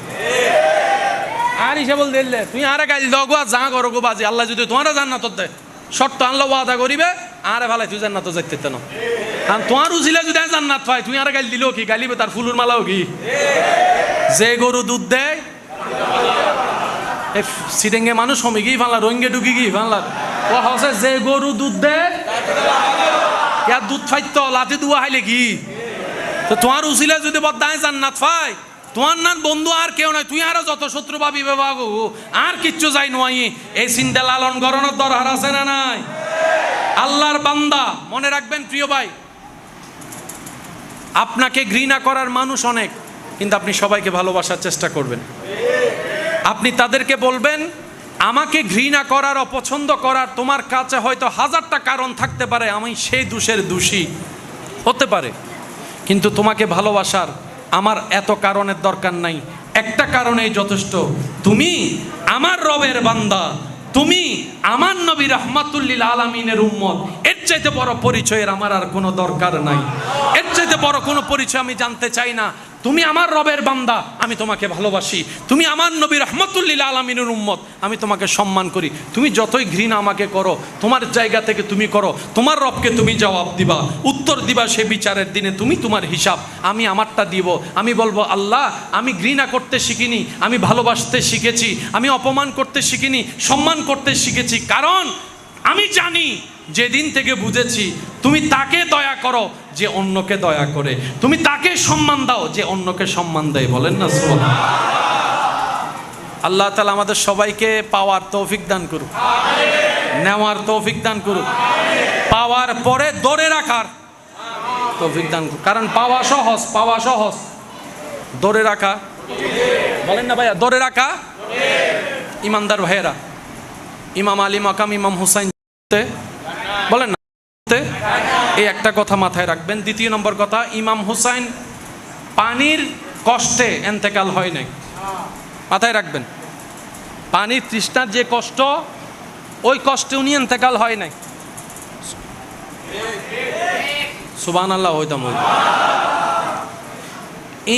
আর হিসাব দিলে তুই আর গাইল দগো আর যা করো গো বাজি আল্লাহ যদি তোমার জান্নাত দেয় শর্ত আনলো ওয়াদা করিবে আরে ফেলাই তুই জান্নাত যাইতে না কারণ তোমার উজিলে যদি জান্নাত পাই তুই আর গাইল দিল কি গাইলিবে তার ফুলুর মালাও কি যে গরু দুধ দেয় সিডেঙ্গে মানুষ হমি গিয়ে ফানলা রোহিঙ্গে ঢুকি গিয়ে ফানলা ও হসে যে গরু দুধ দেয় ইয়ার দুধ ফাইত লাতি দুয়া হাইলে কি তো তোমার উচিলে যদি বদায় জান্নাত পাই তোমার না বন্ধু আর কেউ নাই তুই আরো যত শত্রু পাবি বাবু আর কিচ্ছু যাই নয় এই চিন্তা লালন গরণের দরকার আছে না নাই আল্লাহর বান্দা মনে রাখবেন প্রিয় ভাই আপনাকে ঘৃণা করার মানুষ অনেক কিন্তু আপনি সবাইকে ভালোবাসার চেষ্টা করবেন আপনি তাদেরকে বলবেন আমাকে ঘৃণা করার অপছন্দ করার তোমার কাছে হয়তো 1000টা কারণ থাকতে পারে আমি সেই দোষের দোষী হতে পারে কিন্তু তোমাকে ভালোবাসার আমার এত কারণের দরকার নাই একটা কারণেই যথেষ্ট তুমি আমার রবের বান্দা তুমি আমার নবী রাহমাতুল লিল আলামিনের উম্মত এর চাইতে বড় পরিচয়ের আমার আর কোনো দরকার নাই এর চাইতে বড় কোনো পরিচয় আমি জানতে চাই না তুমি আমার রবের বান্দা আমি তোমাকে ভালোবাসি তুমি আমার নবী রাহমাতুল লিল আলামিনের উম্মত আমি তোমাকে সম্মান করি তুমি যতই ঘৃণা আমাকে করো তোমার জায়গা থেকে তুমি করো তোমার রবকে তুমি জবাব দিবা উত্তর দিবা সে বিচারের দিনে তুমি তোমার হিসাব আমি আমারটা দিব আমি বলবো আল্লাহ আমি ঘৃণা করতে শিখিনি আমি ভালোবাসতে শিখেছি আমি অপমান করতে শিখিনি সম্মান করতে শিখেছি কারণ আমি জানি যেদিন থেকে বুঝেছি তুমি তাকে দয়া করো যে অন্যকে দয়া করে তুমি তাকে সম্মান দাও যে অন্যকে সম্মান দেয় বলেন না সুবহানাল্লাহ আল্লাহ তাআলা আমাদের সবাইকে পাওয়ার তৌফিক দান করুক নেওয়ার তৌফিক দান করুক পাওয়ার পরে ধরে রাখার তৌফিক দান করুক কারণ পাওয়া সহজ ধরে রাখা বলেন না ভাইয়া ধরে রাখা ইমানদার ভাইয়েরা ইমাম আলী মাকাম ইমাম হুসাইন বলেন না এই একটা কথা মাথায় রাখবেন দ্বিতীয় নম্বর কথা ইমাম হুসাইন পানির কষ্টে এন্তেকাল হয় নাই মাথায় রাখবেন পানির তৃষ্ণার যে কষ্ট ওই কষ্টে উনি এন্তেকাল হয় নাই সুবহানাল্লাহ হইতাম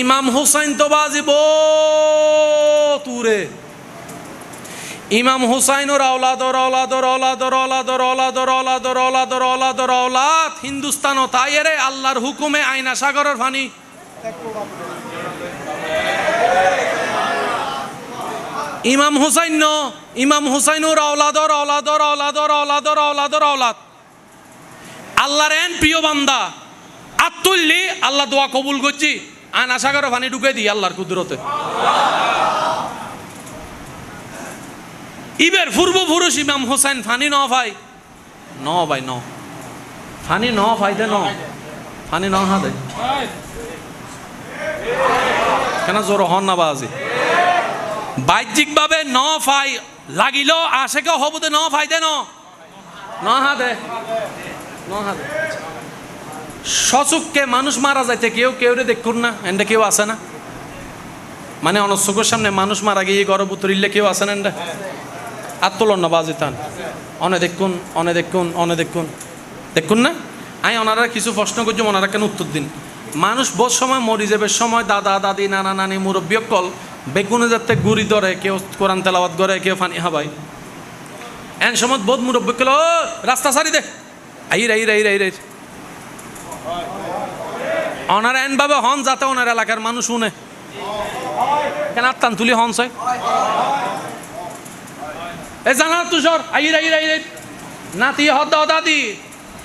ইমাম হুসাইন তো বাজিব তুরে ইমাম হুসাইনের औलाद হিন্দুস্তান ও তাইরে আল্লাহর হুকুমে আয়না সাগরের পানি ইমাম হুসাইনের औलाद আল্লাহর এন প্রিয় বান্দা আত্তুল্লি আল্লাহ দোয়া কবুল করছি আয়না সাগরের পানি ঢুকে দিই আল্লাহর কুদরতে ইবের পূর্বপুরুষ ইমাম হোসেন ফানি ন ভাই ফানি ন ফাইদে ন ফানি ন হাতে কেন জোর হন না বাজি বাহ্যিকভাবে ন ফাই লাগিল আশেকে হবুতে ন ফাইদে ন হাতে সচুককে মানুষ মারা যাইতে কেউ দেখুন না এন্ডে কেউ আসে না মানে অনচকের সামনে মানুষ মারা গিয়ে গর্ব উতরিলে কেউ আসে না এন্ডে আত্মলন না বাজি তান অনে দেখুন না আমি ওনারা কিছু প্রশ্ন করছি ওনারা কেন উত্তর দিন মানুষ বহু সময় মরি যাবে সময় দাদা দাদি নানা নানি মুরব্বী কল বেগুনে যাতে গুড়ি ধরে কেউ কোরআন তেলাওয়াত করে কেউ ফানি হাবাই এন সময় বহুত মুরব্বী কল রাস্তা সারি দে আই ওনারা এন ভাবে হন যাতে ওনার এলাকার মানুষ শুনে কেন আত্মান তুলি হন চাই এ জানা তুষর আই নাতি হদ দাদি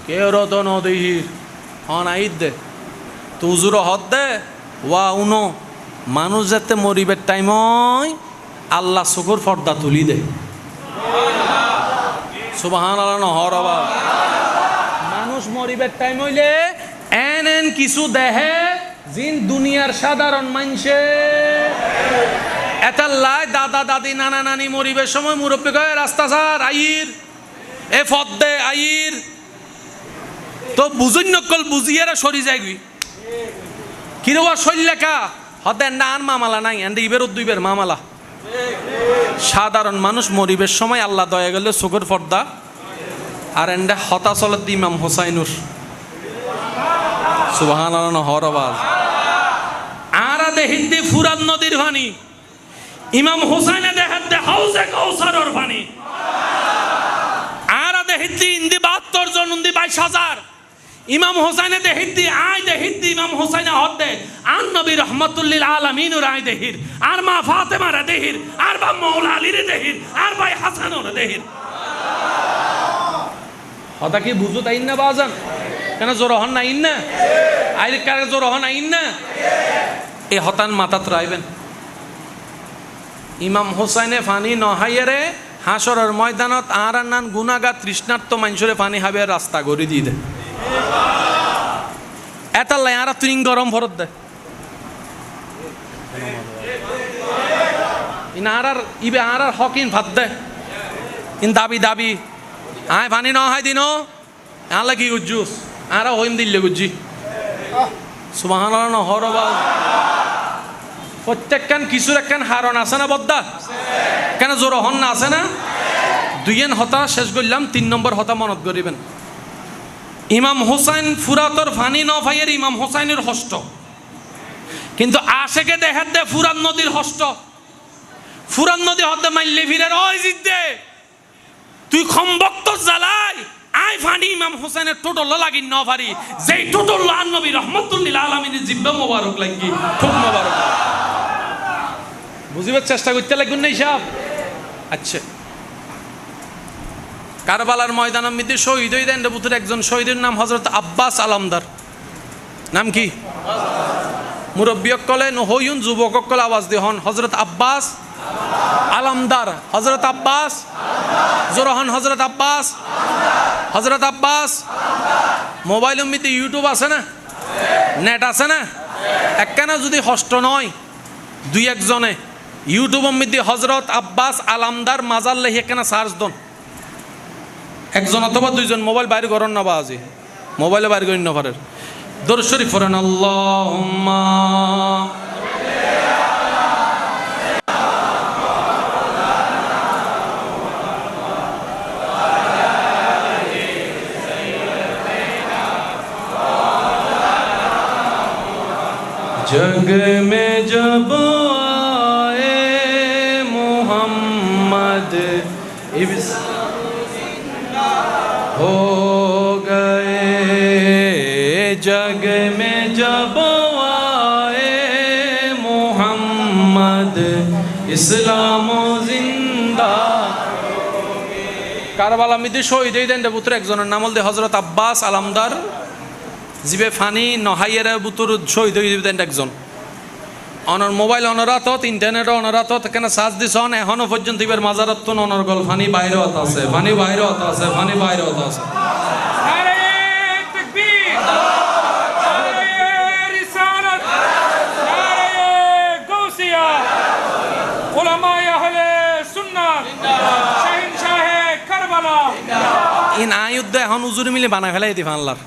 কেউ রত নদী হন আইদ দে তুজুর হদ দে ওয়া উনো মানুষ যাতে মরিবের টাইম আল্লাহ চকুর পর্দা তুলি দেয়। সুবহানাল্লাহ নহর আবার মানুষ মরিবের টাইম হইলে এন কিছু দেহে জিন দুনিয়ার সাধারণ মানুষে এতাল্লাই দাদা দাদি নানা নানি মরিবের সময় মুরব্বী কয় রাস্তা সার আইর এ ফদ্দে আইর তো বুঝুন নকল বুঝিয়ারা সরি যাইবি কিরবা শৈলেখা হতে না আর মামালা নাই এন্ড ইবের উদ্দুইবের মামালা। সাধারণ মানুষ মরিবের সময় আল্লাহ দয়া গেলে চোখের পর্দা আর এন্ডে হতা চলত ইমাম হোসাইনুর সুবহানাল্লাহ নহর আবার আর দেহিদ্দি ফুরাত নদীর পানি ইমাম হোসাইনে দেহাদ্দে হাউজে কাউসারর পানি আর দেহিদ্দি ইন্দি 72 জন উন্দি 22,000 ইমাম হোসাইনে দেহিদ্দি আয় দেহিদ্দি ইমাম হোসাইনে হদ্দে আন নবী রহমাতুল্লিল আলামিনুর আয় দেহির আর মা ফাতেমার দেহির আর বা মাওলা আলীর দেহির আর ভাই হাসানুর দেহির হতা কি বুঝু তাই না বাজান কেন জোরহন নাই না আইলে কারে জোরহন আইন না এই হতান মাথাত রাইবেন। ইমাম হোসাইনে ফানি নহাইয়ারে হাসরের ময়দানত আর নান গুনাহগার তৃষ্ণার্ত মানুষরে পানি হাবে রাস্তা গড়ি দিয়ে দেয় এতাল্লাই আর তুই গরম ভরত দেয় in R eBay R Hawking ভাত দেয় ইন দাবি দাবি আয় পানি নহাই দিন আলা কি গুজ্জুস আর হইম দিল্লে গুজ্জি সুবহানাল্লাহ নহর আবার প্রত্যেকখান কিছুর একখান হারণ আছে না বদ্দা কেন জোর হন না আছে না দুইয়েন হতা শেষ করলাম 3 নম্বর হতা মনত করিবেন। ইমাম হোসাইন ফুরাতর ফানি ন ভাইয়ের ইমাম হোসাইনের হস্ত কিন্তু আশেকে দেখার দে ফুরাত নদীর হস্ত ফুরাত নদী হতে মাইলে ফিরে ওই জিদ্দে তুই খম্বক্ত জ্বালাই আয় ফানি ইমাম হোসেনের টোটল লাগি ন পারি যেই টোটল আন নবী রহমাতুল্লিল আলামিনের জিব্বা মোবারক লাগি খুব মোবারক বুঝিবার চেষ্টা করতে লাগুন নাই সাহেব। আচ্ছা কারবালার ময়দানের মধ্যে শহীদ হয়ে দেন বুতুর একজন শহীদের নাম হযরত আব্বাস আলামদার নাম কি মুরব্বিয়ক কলে নহইউন যুবকক কলে আওয়াজ দি হন হযরত আব্বাস আলামদার হযরত আব্বাস জোরহান হযরত আব্বাস হযরত আব্বাস মোবাইলের মধ্যে ইউটিউব আছে না নেট আছে না একখানা যদি হস্ত নয় দুই একজনে ইউটিউবের মধ্যে হযরত আব্বাস আলামদার মাজার লেখে একখানা সার্চ দন একজন অথবা দুইজন মোবাইল বাইরে করেন না বাজি মোবাইলে বাইরে করেন না পারেন দরুদ শরীফ পড়েন আল্লাহুম্মা जग में जब आए मोहम्मद हो गए जग में जब आए मोहम्मद इस्लाम जिंदा কারবালা মিদি শহীদ হয়ে দেন পুত্র একজনের নাম হল হযরত আব্বাস আলামদার জিবে ফানি নহাইয়ের বুতুর শহীদ হয়ে দেন একজন অনর মোবাইল অনরাতত ইন্টারনেট অনরাতত এখানে সার্চ দিছন এখনো পর্যন্ত ইবের মাজারত তো অনর্গল ফানি বাইরে হত আছে ফানি বাইরে হত আছে ফানি বাইরে হত আছে নারে তাকবীর নারে রিসালাত নারে গাউসিয়া উলামায়ে আহলে সুন্নাত শাহিনশাহ কারবালা ইন আয়ুদ্ধ এখন উজুরি মিলে বানাই ফেলাই দি ফানলার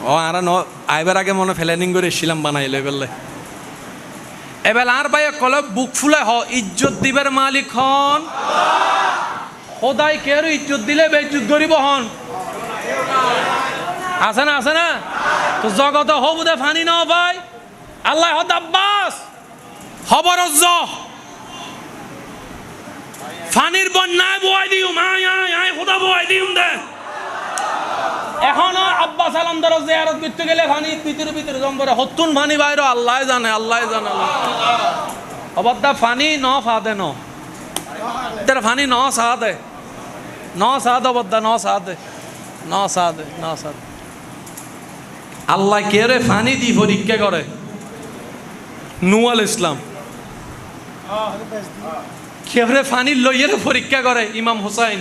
ও আর আইবার আগে মনে প্ল্যানিং করে এসেছিলাম বানাইলে বললে এবার আর ভাই কলে বুক ফুলে হ ইজ্জত দিবের মালিক হন খোদাই কেউ ইজ্জত দিলে বেইজ্জত করিব হন আছে না তো জগতে হবুদে ফানি ন ভাই আল্লাহ হদ আব্বাস খবর ফানির বন্যায় বয় দিও আয় আয় আয় খোদা বয় দিও দে এখনো আব্বাস আলামদার জিয়ারত করতে গেলে ফানি ভিতরে জম্বরে হতুন ফানি বাইরে আল্লাহ জানে অবদ্দা ফানি ন ফাদে ন তেরা ফানি ন সাদে অবদ্দা ন সাদে আল্লাহ কে রে ফানি দি পরীক্ষা করে নূহ আলাইহিস ইসলাম কেউরে ফানি লইয়ের পরীক্ষা করে ইমাম হুসাইন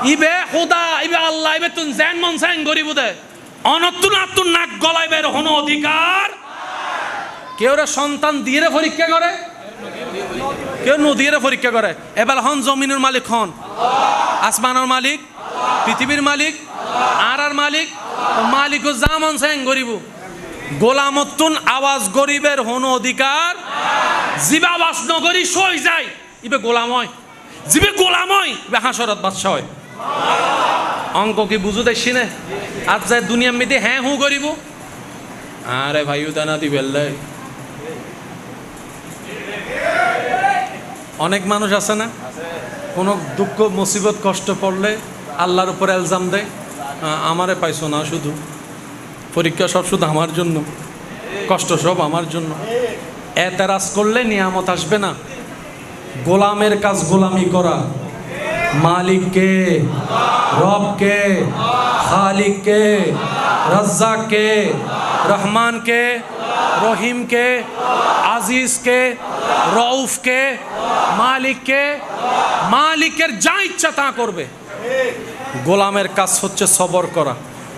ইবে খুদা ইবে আল্লাহ ইবে তুন জান মন সাইন গরিব দে অনতুন আতুন নাক গলাইবে হন অধিকার কেউরে সন্তান দিয়ে পরীক্ষা করে কেউ নদীর পরীক্ষা করে এবার হন জমিনের মালিক হন আসমানের মালিক পৃথিবীর মালিক আর মালিক মালিক ও জামন সাইন গরিব গোলামতুন আওয়াজ গরিবের হন অধিকার জিবা আওয়াজ নগরী সই যায় ইবে গোলাম হয় জিবে গোলাম হয় ইবে হাসরত বাদশা হয় অঙ্ক কি বুঝু দেখছি না আজ যায় দুনিয়ার মেয়েতে হ্যাঁ হু গরিব আরে ভাই উদানা দিবেল্লে অনেক মানুষ আছে না কোনো দুঃখ মুসিবত কষ্ট পড়লে আল্লাহর উপর এলজাম দেয় আমারে পাইছো না শুধু পরীক্ষা সব শুধু আমার জন্য কষ্ট সব আমার জন্য এতেরাজ করলে নিয়ামত আসবে না গোলামের কাজ গোলামি করা মালিককে রবকে খালিককে রাজ্জাককে রহমানকে রহিমকে আজিজকে রউফকে মালিককে মালিকের যা ইচ্ছা তা করবে গোলামের কাজ হচ্ছে সবর করা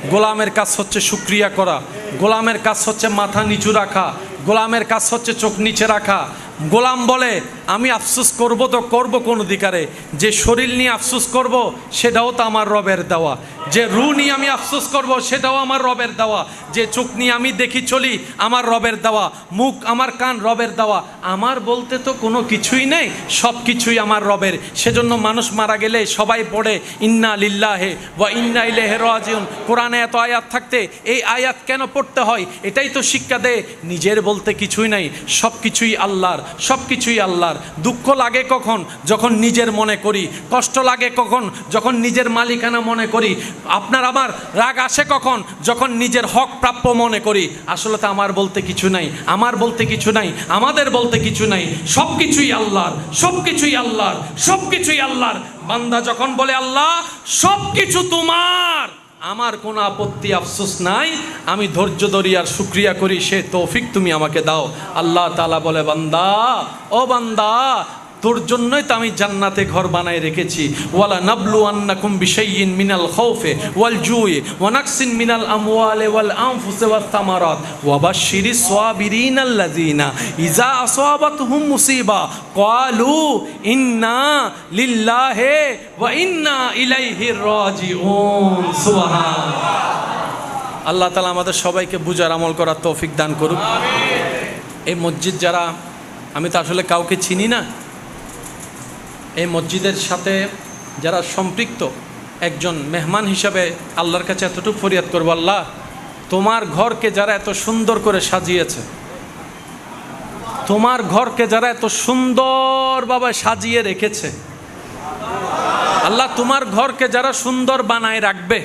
গোলামের কাজ হচ্ছে শুকরিয়া করা গোলামের কাজ হচ্ছে মাথা নিচু রাখা গোলামের কাজ হচ্ছে চোখ নিচে রাখা গোলাম বলে আমি আফসোস করব তো করব কোন অধিকারে যে শরীর নিয়ে আফসোস করব সেটাও তো আমার রবের দেওয়া যে রু নিয়ে আমি আফসোস করব সেটাও আমার রবের দেওয়া যে চোখ নিয়ে আমি দেখি চলি আমার রবের দেওয়া মুখ আমার কান রবের দেওয়া আমার বলতে তো কোনো কিছুই নেই সব কিছুই আমার রবের সেজন্য মানুষ মারা গেলে সবাই পড়ে ইন্না লিল্লাহি ওয়া ইন্না ইলাইহি রাজিউন কোরআনে এত আয়াত থাকতে এই আয়াত কেন পড়তে হয় এটাই তো শিক্ষা দেয় নিজের বলতে কিছুই নাই সব কিছুই আল্লাহর সব কিছুই আল্লাহর দুঃখ লাগে কখন যখন নিজের মনে করি কষ্ট লাগে কখন যখন নিজের মালিকানা মনে করি আপনার আমার রাগ আসে কখন যখন নিজের হক প্রাপ্য মনে করি আসলে তো আমার বলতে কিছু নাই আমার বলতে কিছু নাই আমাদের বলতে কিছু নাই সব কিছুই আল্লাহর সব কিছুই আল্লাহর সব কিছুই আল্লাহর বান্দা যখন বলে আল্লাহ সব কিছু তোমার আমার কোনো আপত্তি আফসোস নাই আমি ধৈর্য ধরি আর শুকরিয়া করি সে তৌফিক তুমি আমাকে দাও আল্লাহ তাআলা বলে বান্দা ও বান্দা তোর জন্যই তো আমি জান্নাতে ঘর বানায় রেখেছি ওয়ালা নাবলু আন্নাকুম বিশাইইন মিনাল খাউফি ওয়াল জুই ওয়া নাকসিন মিনাল আমওয়ালি ওয়াল আনফুসি ওয়াত তামারাত ওয়া বাশশিরিস সাবিরিনাল্লাযিনা ইযা আসাবাতহুম মুসিবা ক্বালু ইন্না লিল্লাহি ওয়া ইন্না ইলাইহি রাজিউন সুবহানাল্লাহ আল্লাহ তাআলা আমাদের সবাইকে বুঝার আমল করার তৌফিক দান করুক এই মসজিদ যারা আমি তো আসলে কাউকে চিনি না এই মসজিদের সাথে যারা সম্পৃক্ত একজন মেহমান হিসাবে আল্লাহর কাছে এতটুকু ফরিয়াদ করবো আল্লাহ তোমার ঘরকে যারা এত সুন্দর করে সাজিয়েছে তোমার ঘরকে যারা এত সুন্দরভাবে সাজিয়ে রেখেছে আল্লাহ তোমার ঘরকে যারা সুন্দর বানায় রাখবে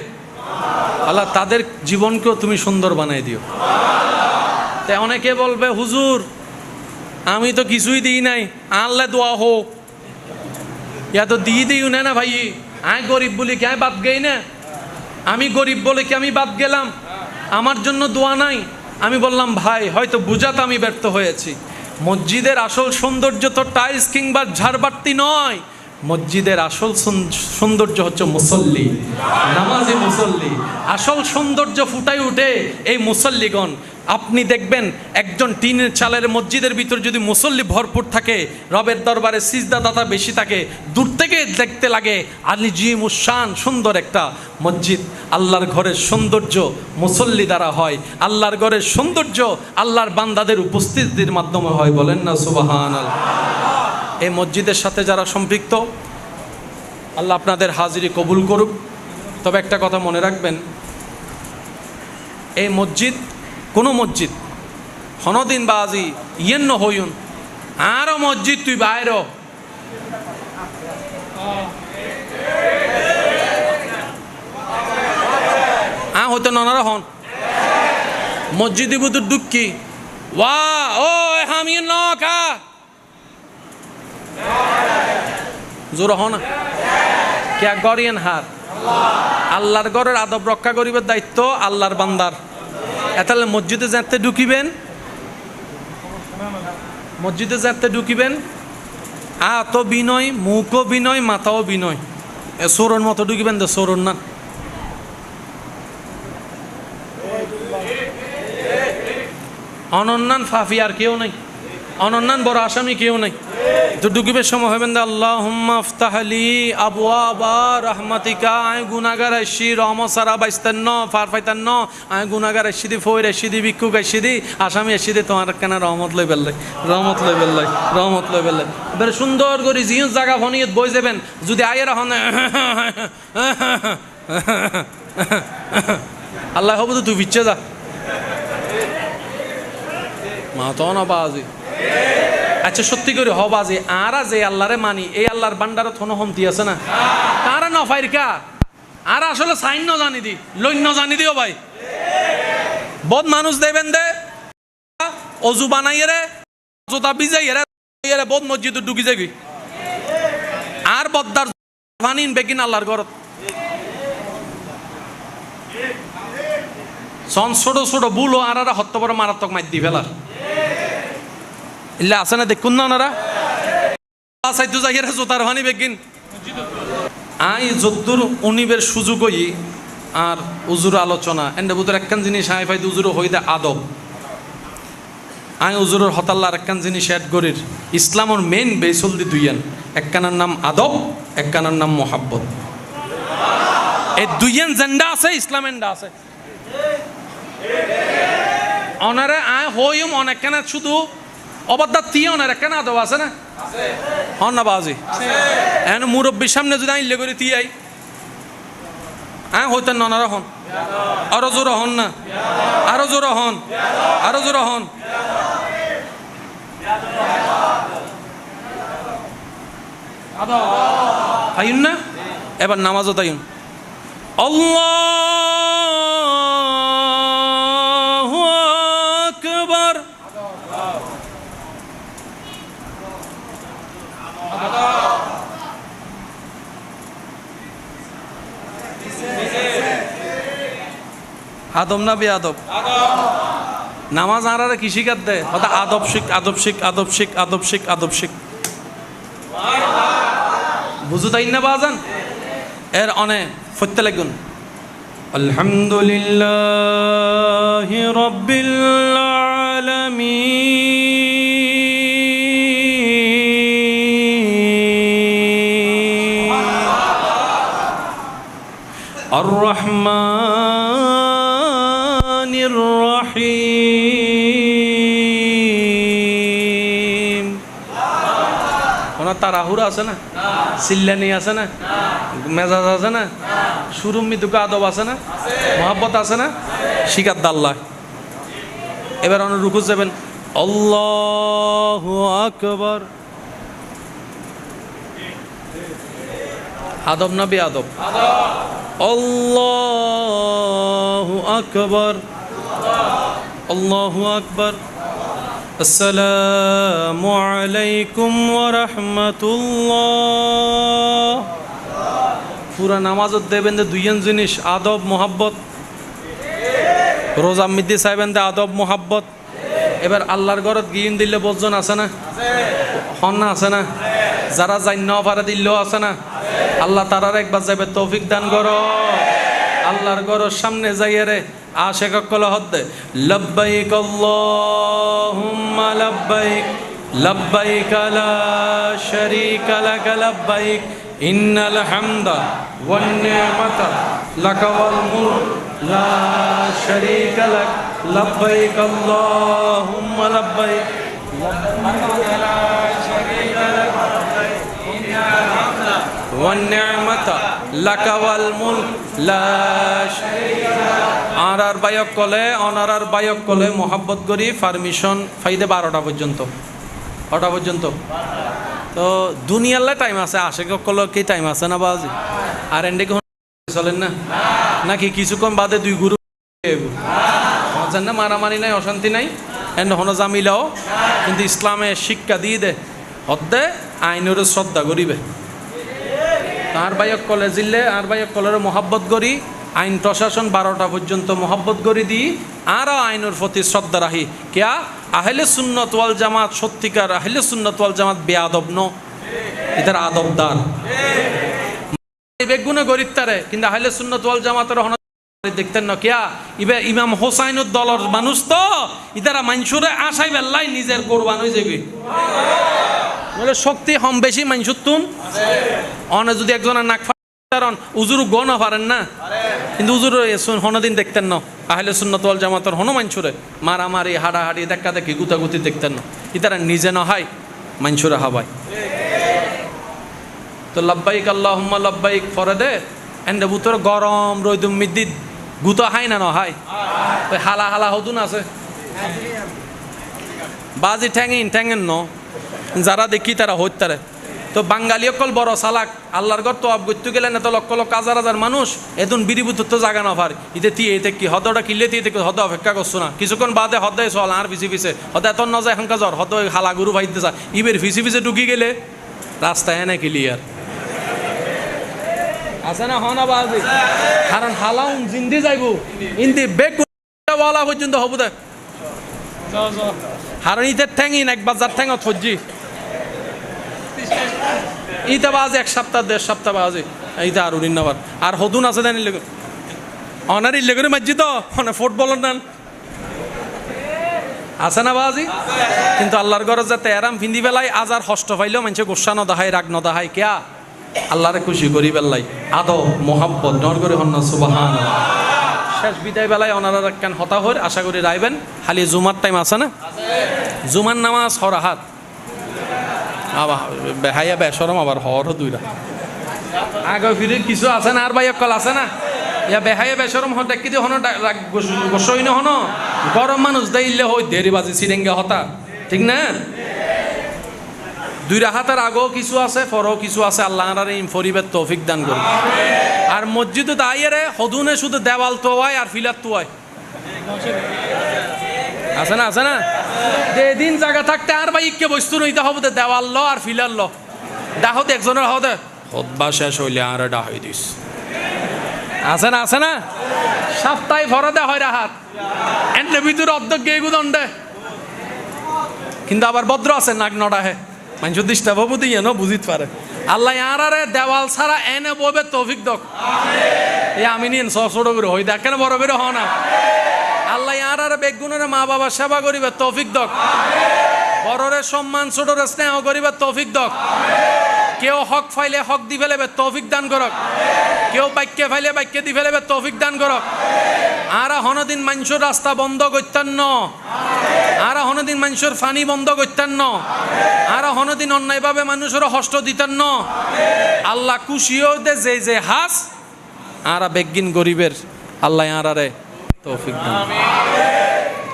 আল্লাহ তাদের জীবনকেও তুমি সুন্দর বানায় দিও তাই অনেকে বলবে হুজুর আমি তো কিছুই দিই নাই আল্লাহ দোয়া হোক ইয়া তো দিয়ে দিই না ভাই আয় গরিব বলে কি আয় বাদ গেই না আমি গরিব বলে কি আমি বাদ গেলাম আমার জন্য দোয়া নাই আমি বললাম ভাই হয়তো বুঝাতে আমি ব্যর্থ হয়েছি মসজিদের আসল সৌন্দর্য তো টাইলস কিংবা ঝাড়বাতি নয় মসজিদের আসল সৌন্দর্য হচ্ছে মুসল্লি নামাজি মুসল্লি আসল সৌন্দর্য ফুটাই উঠে এই মুসল্লিগণ আপনি দেখবেন একজন টিনের চালের মসজিদের ভিতর যদি মুসল্লি ভরপুর থাকে রবের দরবারে সিজদাদাতা বেশি থাকে দূর থেকে দেখতে লাগে আলিজিমুশান সুন্দর একটা মসজিদ আল্লাহর ঘরের সৌন্দর্য মুসল্লি দ্বারা হয় আল্লাহর ঘরের সৌন্দর্য আল্লাহর বান্দাদের উপস্থিতির মাধ্যমে হয় বলেন না সুবহানাল্লাহ এই মসজিদের সাথে যারা সম্পৃক্ত আল্লাহ আপনাদের হাজিরি কবুল করুক তবে একটা কথা মনে রাখবেন এই মসজিদ কোনো মসজিদ হনদিন বাজি ইয়েন হইন আরও মসজিদ তুই বাইর হইতো ননারা হন মসজিদে বুধুর দুঃখী ওয়া ও হামি ন কা জোর হন কে গরিয়েন হার আল্লাহর ঘরের আদব রক্ষা করিবার দায়িত্ব আল্লাহর বান্দার এতালে মসজিদে যেতে ঢুকিবেন মসজিদে যাতে ঢুকিবেন আতো বিনয়, মুখও বিনয়, মাথাও বিনয়, সোরন মতো ঢুকিবেন তো সোরন না। অনন্যান ফাফি আর কেউ নাই, অনন্যান বড় আসামি কেউ নাই। তো ঢুকিবের সময় হবেন দে আল্লাহুম্মা আফতাহলি আবওয়াবা রাহমাতিকা, আয় গুনাহগার আইসি রহমত সারা বাইস্তান্ন ফার ফাইতান্ন, আয় গুনাহগার আইসি দি ফইর আইসি দি ভিক্ষুক আইসি দি আসামি আইসি দি তোমার কেন রহমত লই বেল্লাই, রহমত লই বেল্লাই, রহমত লই বেল্লাই। এবার সুন্দর করে জিও জায়গা ফনিয়ত বই যাবেন, যদি আয়ের হন আল্লাহ হবু তো তুই বিচ্ছে যা মা তো না বাজি। আচ্ছা সত্যি করে হবাজি আরা যে আল্লাহরে মানি এই আল্লাহর বান্ডারে থনো হমতি আছে না, তারা নফাইর কা আর আসলে সাইন ন জানি দি লৈন্য জানি দিও ভাই। বহুত মানুষ দেবেন দে অজু বানাইয়ে রে জোতা বিজাই রে বহুত মসজিদ ঢুকি যাবি আর বদ্দার ফানিন বেকিন আল্লাহর ঘরত সন ছোট ছোট বুলো আর হত্য বড় মারাত্মক মার দি ফেলার ইল্লা আছে না দেখুন না ওনারা সাইতু জায়গায় জোতার ফানি বেকিন আই যদ্দুর উনিবের সুযোগ হই আর উজুর আলোচনা এন্ড বুতর একখান জিনিস আই ফাইদ উজুর হইদে আদব। আই উজুরের হতাল্লার একখান জিনিস অ্যাড করির ইসলামর মেইন বেসল দি দুইয়ান, একখানার নাম আদব, একখানার নাম মোহাব্বত। এই দুইয়ান জেন্ডা আছে ইসলাম এন্ডা আছে। অনারে আয় হইম অনেকখানে শুধু অবাদ্দার তি অনার একখানে আদব আছে না, হন না বাজি এখন মুরব্বীর সামনে যদি আইলে করে তি আই হ্যাঁ হইতেন ননারা হন, আরো জোর হন না, আরো জোর হন, আরো জোর হন। আইন না এবার নামাজও তাইন আল্লাহু আকবার। আদব না বে আদব নামাজ আর কি শিখাত দেয় কথা আদব শিখ, আদব শিখ, আদব শিখ, আদব শিখ, আদব শিখ। বুঝু তাই না বাজান এর অনেক ফতে লাগুন আলহামদুলিল্লাহি রাব্বিল আলামিন আর রহমানির রহিম। ওনার তাড়াহুড়া আছে না, চিল্লানি আছে না, মেজাজ আছে না, সুরুম্মি দুকা আদব আছে না, মহাব্বত আছে না, শিকার দাল্লাহ। এবার অন্য রুকু যাবেন আল্লাহু আকবার। আদব না বে আদব আল্লাহু আকবার, আল্লাহু আকবার। আসসালামু আলাইকুম ওয়া রাহমাতুল্লাহ। পুরা নামাজত দেবেন দে দুইজন জিনিস আদব মোহাব্বত। রোজা মিদ্দি চাইবেন দে আদব মোহাব্বত। এবার আল্লাহর ঘরত গিয়ে দিলে বজন আছে না, হন না আছে না, যারা জান্য পারে দিলেও আছে না। আল্লাহ তারার একবার যাবে তৌফিক দান করো। আল্লাহর ঘরের সামনে যাইয়ে রে আশেক কল হদ্দে লব্বাইক আল্লাহুম্মা লব্বাইক লব্বাইক লা শারীকা লাক লব্বাইক ইন্নাল হামদা ওয়ান নি'মাতা লাকা ওয়াল মুলক লা শারীকা লাক লব্বাইক আল্লাহুম্মা লব্বাইক লব্বাইক লা শারীকা লাক ইন্নাল হামদা ওয়ান নি'মাতা লাকা ওয়াল মুলক লা শারীকা লাক। আর বায়ক কলে অনারার বায়ক কলে মোহাব্বত করি পারমিশন ফাইদে 12টা পর্যন্ত, 8টা পর্যন্ত। তো দুনিয়াল্লা টাইম আছে, আশেক কলে কি টাইম আছে না বাজি? আর এন্ডে চলেন না নাকি কিছুক্ষণ বাদে দুই গুরু না, মারামারি নাই, অশান্তি নাই, এন্ড হন জামিলাও। কিন্তু ইসলামে শিক্ষা দিয়ে দে হদ্দে আইনের শ্রদ্ধা করিবে। আর বায়ক কলে জিললে আর বায়ক কলের মোহাব্বত করি আইন প্রশাসন 12টা পর্যন্ত মহব্বত করে দিই আর আইনের প্রতি শ্রদ্ধা রাখি কেয়া আহলে সুন্নত ওয়াল জামাত সত্যিকার আহলে সুন্নত ওয়াল জামাত বেয়াদব ন এদের আদবদার বেগুনে গরিব তারে কিন্তু আহলে সুন্নত ওয়াল জামাতের দেখতেন না কিয়া ইবে ইমাম হোসাইনের দলের মানুষ তো ইতারা মানুষরে আশাই বেল্লাই নিজের কোরবান হয়ে যাবে বলে শক্তি হম বেশি মানুষের তুন অনে যদি একজনের নাক কারণ উজুর গণ পারেন না কিন্তু উজুর হনদিন দেখতেন না আহলে সুন্নত ওয়াল জামাতের হন মানুষরে মারামারি হাডাহাডি দেখা দেখি গুতাগুতি দেখতেন না ইতারা নিজে নহাই মানুষরে হাবাই তো লব্বাইক আল্লাহুম্মা লব্বাইক ফরে দে এন্ডে বুতর গরম রইদুম মিদ্দিদ গুতো হাই না নহাই ওই হালা হালা হদুন আছে বাজি ঠ্যাঙেন ন যারা দেখি তারা হইতারে তো বাঙালি অকল বড় সালাক আল্লাহর ঘর তো অবগত্য গেলেন এত লক্ষ লক্ষ হাজার হাজার মানুষ এদুন বিড়িবুত তো জাগা না পার ইতে তি এতে কি হদটা কিনলে তি হদ অপেক্ষা করছো না কিছুক্ষণ বাদে হদায় চল আর পিছি পিছে হদ এত ন যায় এখনকার জ্বর হদ হালা গুরু ভাইতে চা ইবের পিছি পিছে ঢুকি গেলে রাস্তায় এনে ক্লিয়ার আছে না হনা বাজি কারণ হালাউন জিন্দি যাইব ইন্দি বেগ ওয়ালা পর্যন্ত হবো দে হারণ ইতে ঠ্যাঙিন এক বাজার ঠ্যাঙ থজি ইতে বাজে 1 সপ্তাহ 1.5 সপ্তাহ বাজে এইটা আর উনিন নাবার আর হদুন আছে জানি লেগে অনার ইল্লে করে মাঝি তো ফুটবলের নান আছে না বাজি কিন্তু আল্লাহর ঘরে যাতে এরাম ফিন্দি বেলায় আজার হষ্ট পাইলেও মানুষে গোসা নদাহাই রাগ নদাহাই কেয়া আল্লাহরে খুশি করি বেল্লাই আদব মোহাব্বত নর করে হন্না সুবহান শেষ বিদায় বেলায় ওনারা কেন হতা হর আশা করি রাইবেন খালি জুমার টাইম আছে না জুমার নামাজ হরাহাত আবার বেহাইয়া বেসরম আবার হর দুইরা আগে ফিরে কিছু আছে না আর ভাই অকল আছে না ইয়া বেহাইয়া বেসরম হন দেখি দিয়ে হন গোসই ন হন গরম মানুষ দেইলে হই দেরি বাজি সিরেঙ্গে হতা ঠিক না দুই রাহাতের আগেও কিছু আছে পরেও কিছু আছে আল্লাহ ফরিবের তৌফিক দান করি আর মসজিদে দাঁড়িয়ে হদুনে শুধু দেওয়াল তোয়ায় আর ফিলার তোয়ায় আছে না যেদিন জায়গা থাকতে আর ভাই ইকে বস্তু নইতে হবে দেওয়াল ল আর ফিলার ল দাহত একজনের হদে হদবা শেষ হইলে আর ডাহাই দিস আছে না সপ্তাহে ভরা দে হয় রাহাত এন্ডে ভিতরে অর্ধেক গেগু দণ্ডে কিন্তু আবার ভদ্র আছে নাক নডাহে মানুষ দিষ্টা বাবু দিয়ে ন বুঝিতে পারে আল্লাহ আরে দেওয়াল ছাড়া এনে ববে তৌফিক দক এই আমি নিন ছোট করে হই দেখ কেন বড় বেরো হ না আল্লাহ আরে বেগুনের মা বাবা সেবা করিবে তৌফিক দক বড়রে সম্মান ছোটরে স্নেহ করিবে তৌফিক দক কেউ হক ফাইলে হক দি ফেলেবে তৌফিক দান করক কেউ বাক্যে ফাইলে বাক্যে দি ফেলেবে তৌফিক দান করক আর হনদিন মানুষের রাস্তা বন্ধ করতেন ন আর হনদিন মানুষের ফানি বন্ধ করতেন ন আর হনদিন অন্যায়ভাবে মানুষের হষ্ট দিতেন ন আল্লাহ খুশিও দে যে হাস আর বেগিন গরিবের আল্লাহ আরে তৌফিক দান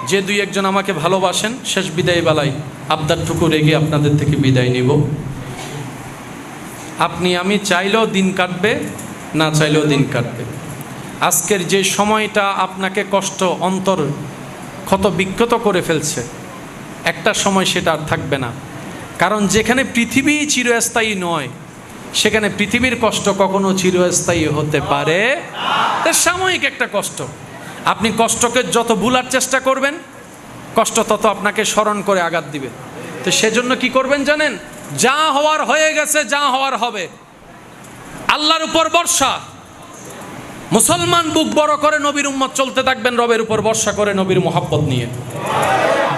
যে দুই একজন আমাকে ভালোবাসেন শেষ বিদায় বেলায় আবদারটুকু রেগে আপনাদের থেকে বিদায় নিব আপনি আমি চাইলেও দিন কাটবে না চাইলেও দিন কাটবে আজকের যে সময়টা আপনাকে কষ্ট অন্তর ক্ষত বিক্ষত করে ফেলছে একটা সময় সেটা আর থাকবে না কারণ যেখানে পৃথিবী চিরস্থায়ী নয় সেখানে পৃথিবীর কষ্ট কখনো চিরস্থায়ী হতে পারে তা সাময়িক একটা কষ্ট আপনি কষ্টকে যত ভুলার চেষ্টা করবেন কষ্ট তত আপনাকে স্মরণ করে আঘাত দিবে তো সেজন্য কি করবেন জানেন যা হওয়ার হয়ে গেছে যা হওয়ার হবে আল্লাহর উপর ভরসা মুসলমান বুক বড় করে নবীর উম্মত চলতে থাকবেন রবের উপর ভরসা করে নবীর মোহাব্বত নিয়ে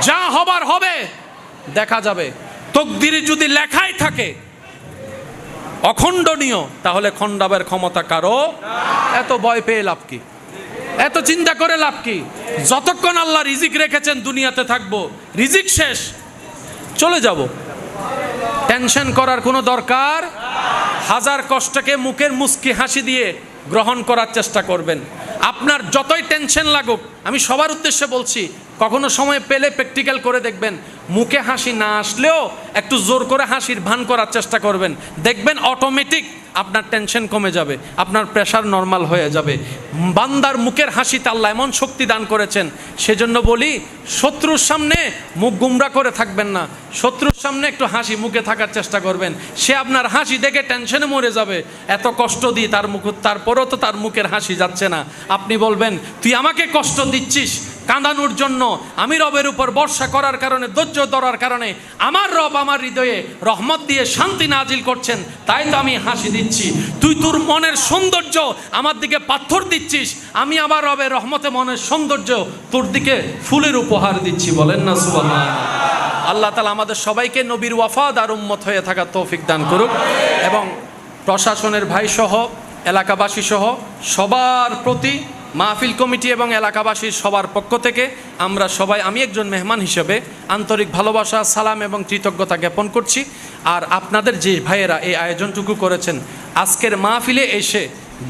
যা হবার হবে দেখা যাবে তকদিরে যদি লেখাই থাকে অখণ্ডনীয় তাহলে খণ্ডাবের ক্ষমতা কারো এত ভয় পেয়ে লাভ কি এত চিন্তা করে লাভ কি যতক্ষণ আল্লাহ রিজিক রেখেছেন দুনিয়াতে থাকবো রিজিক শেষ চলে যাব টেনশন করার কোনো দরকার হাজার কষ্টকে মুখের মুস্কি হাসি দিয়ে গ্রহণ করার চেষ্টা করবেন আপনার যতই টেনশন লাগুক আমি সবার উদ্দেশ্যে বলছি কখনো সময় পেলে প্র্যাকটিক্যাল করে দেখবেন, মুখে হাসি না আসলেও একটু জোর করে হাসির ভান করার চেষ্টা করবেন, দেখবেন অটোমেটিক আপনার টেনশন কমে যাবে, আপনার প্রেশার নর্মাল হয়ে যাবে। বান্দার মুখের হাসিতে আল্লাহ এমন শক্তি দান করেছেন, সেজন্য বলি শত্রুর সামনে মুখ গুমরা করে থাকবেন না, শত্রুর সামনে একটু হাসি মুখে থাকার চেষ্টা করবেন। সে আপনার হাসি দেখে টেনশনে মরে যাবে, এত কষ্ট দিই তার মুখ, তারপরেও তো তার মুখের হাসি যাচ্ছে না। আপনি বলবেন তুই আমাকে কষ্ট দিচ্ছিস কাঁদানোর জন্য, আমি রবের উপর ভরসা করার কারণে, ধৈর্য ধরার কারণে আমার রব আমার হৃদয়ে রহমত দিয়ে শান্তি নাজিল করছেন, তাই তো আমি হাসি দিচ্ছি। তুই তোর মনের সৌন্দর্য আমার দিকে পাথর দিচ্ছিস, আমি আবার রবের রহমতে মনের সৌন্দর্য তোর দিকে ফুলের উপহার দিচ্ছি। বলেন না সুবহানাল্লাহ। আল্লাহ তাআলা আমাদের সবাইকে নবীর ওয়াফাদার উম্মত হয়ে থাকার তৌফিক দান করুক, এবং প্রশাসনের ভাই সহ এলাকাবাসী সহ সবার প্রতি মাহফিল কমিটি এবং এলাকাবাসীর সবার পক্ষ থেকে আমরা সবাই, আমি একজন মেহমান হিসেবে আন্তরিক ভালোবাসা, সালাম এবং কৃতজ্ঞতা জ্ঞাপন করছি। আর আপনাদের যে ভাইয়েরা এই আয়োজনটুকু করেছেন, আজকের মাহফিলে এসে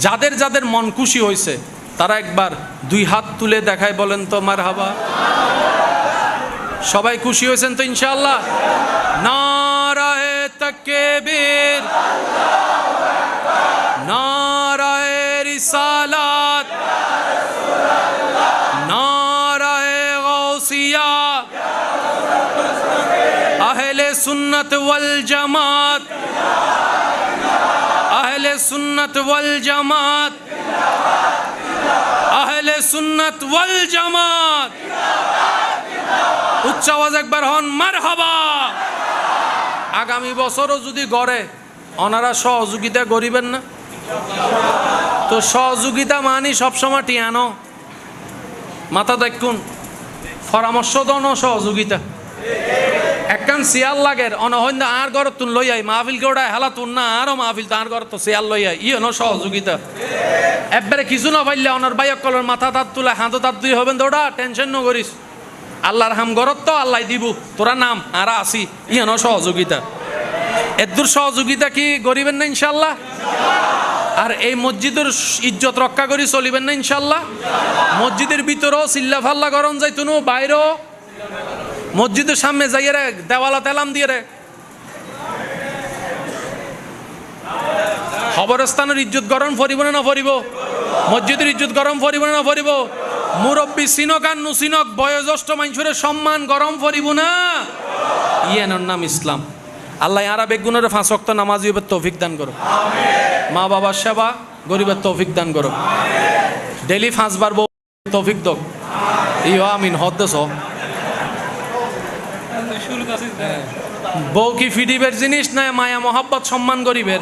যাদের যাদের মন খুশি হয়েছে তারা একবার দুই হাত তুলে দেখায় বলেন তো মারহাবা। সবাই খুশি হয়েছেন তো ইনশাআল্লাহ? নারায়ে তাকবীর, নারায়ে রিসালাত, নারায়ে গাউসিয়া, আহলে সুন্নাত ওয়াল জামাত, আহলে সুন্নাত ওয়াল জামাত, আহলে সুন্নাত ওয়াল জামাত। উচ্চ আওয়াজ একবার হন মারহাবা। আগামী বছরও যদি গড়ে ওনারা সহযোগিতা করিবেন না তো? সহযোগিতা মানি সবসময় টিয়ানো মাথা দেখুন, পরামর্শ দন সহযোগিতা। একখান শিয়াল লাগের অনহন্দা আর ঘর তুন লই আই মাহফিল গোড়ায় হেলা তুন না, আরো মাহফিল তার ঘর তো শিয়াল লই আই, ইয়ে সহযোগিতা। একবারে কিছু না পাইলে অনার ভাই অকলের মাথা তার তুলে হাত তার তুই হবেন দৌড়া, টেনশন ন করিস, আল্লাহর হাম গরত তো আল্লাহ দিব, তোরা নাম আর আসি, ইয়ে সহযোগিতা। এদুর সহযোগিতা কি করিবেন না ইনশাল্লাহ? আর এই মসজিদের ইজ্জত রক্ষা করি চলিবেন না ইনশাল্লাহ? মসজিদের ভিতরেও চিল্লা ফাল্লা গরম যাই তুনু, বাইরেও মসজিদের সামনে যাইয়ে রে দেওয়ালা তেলাম দিয়ে রে। খবরস্থানের ইজ্জত গরম ফরিব না ফরিব? মসজিদের ইজ্জত গরম ফরিব না ফরিব? মুরব্বী সিনক আর নুসিনক বয়োজ্যেষ্ঠ মানুষের সম্মান গরম ফরিব না? ইয়ের নাম ইসলাম। আল্লাহ আরা বেগুনের 5 ওয়াক্ত নামাজ হইবে তৌফিক দান করো, মা বাবার সেবা গরিবের তৌফিক দান করো, ডেলি 5 বার বউ তৌফিক দক, ইয়া আমিন হদ্দেছ। বউ কি ফিডিবের জিনিস না, মায়া মহাব্বত সম্মান গরিবের?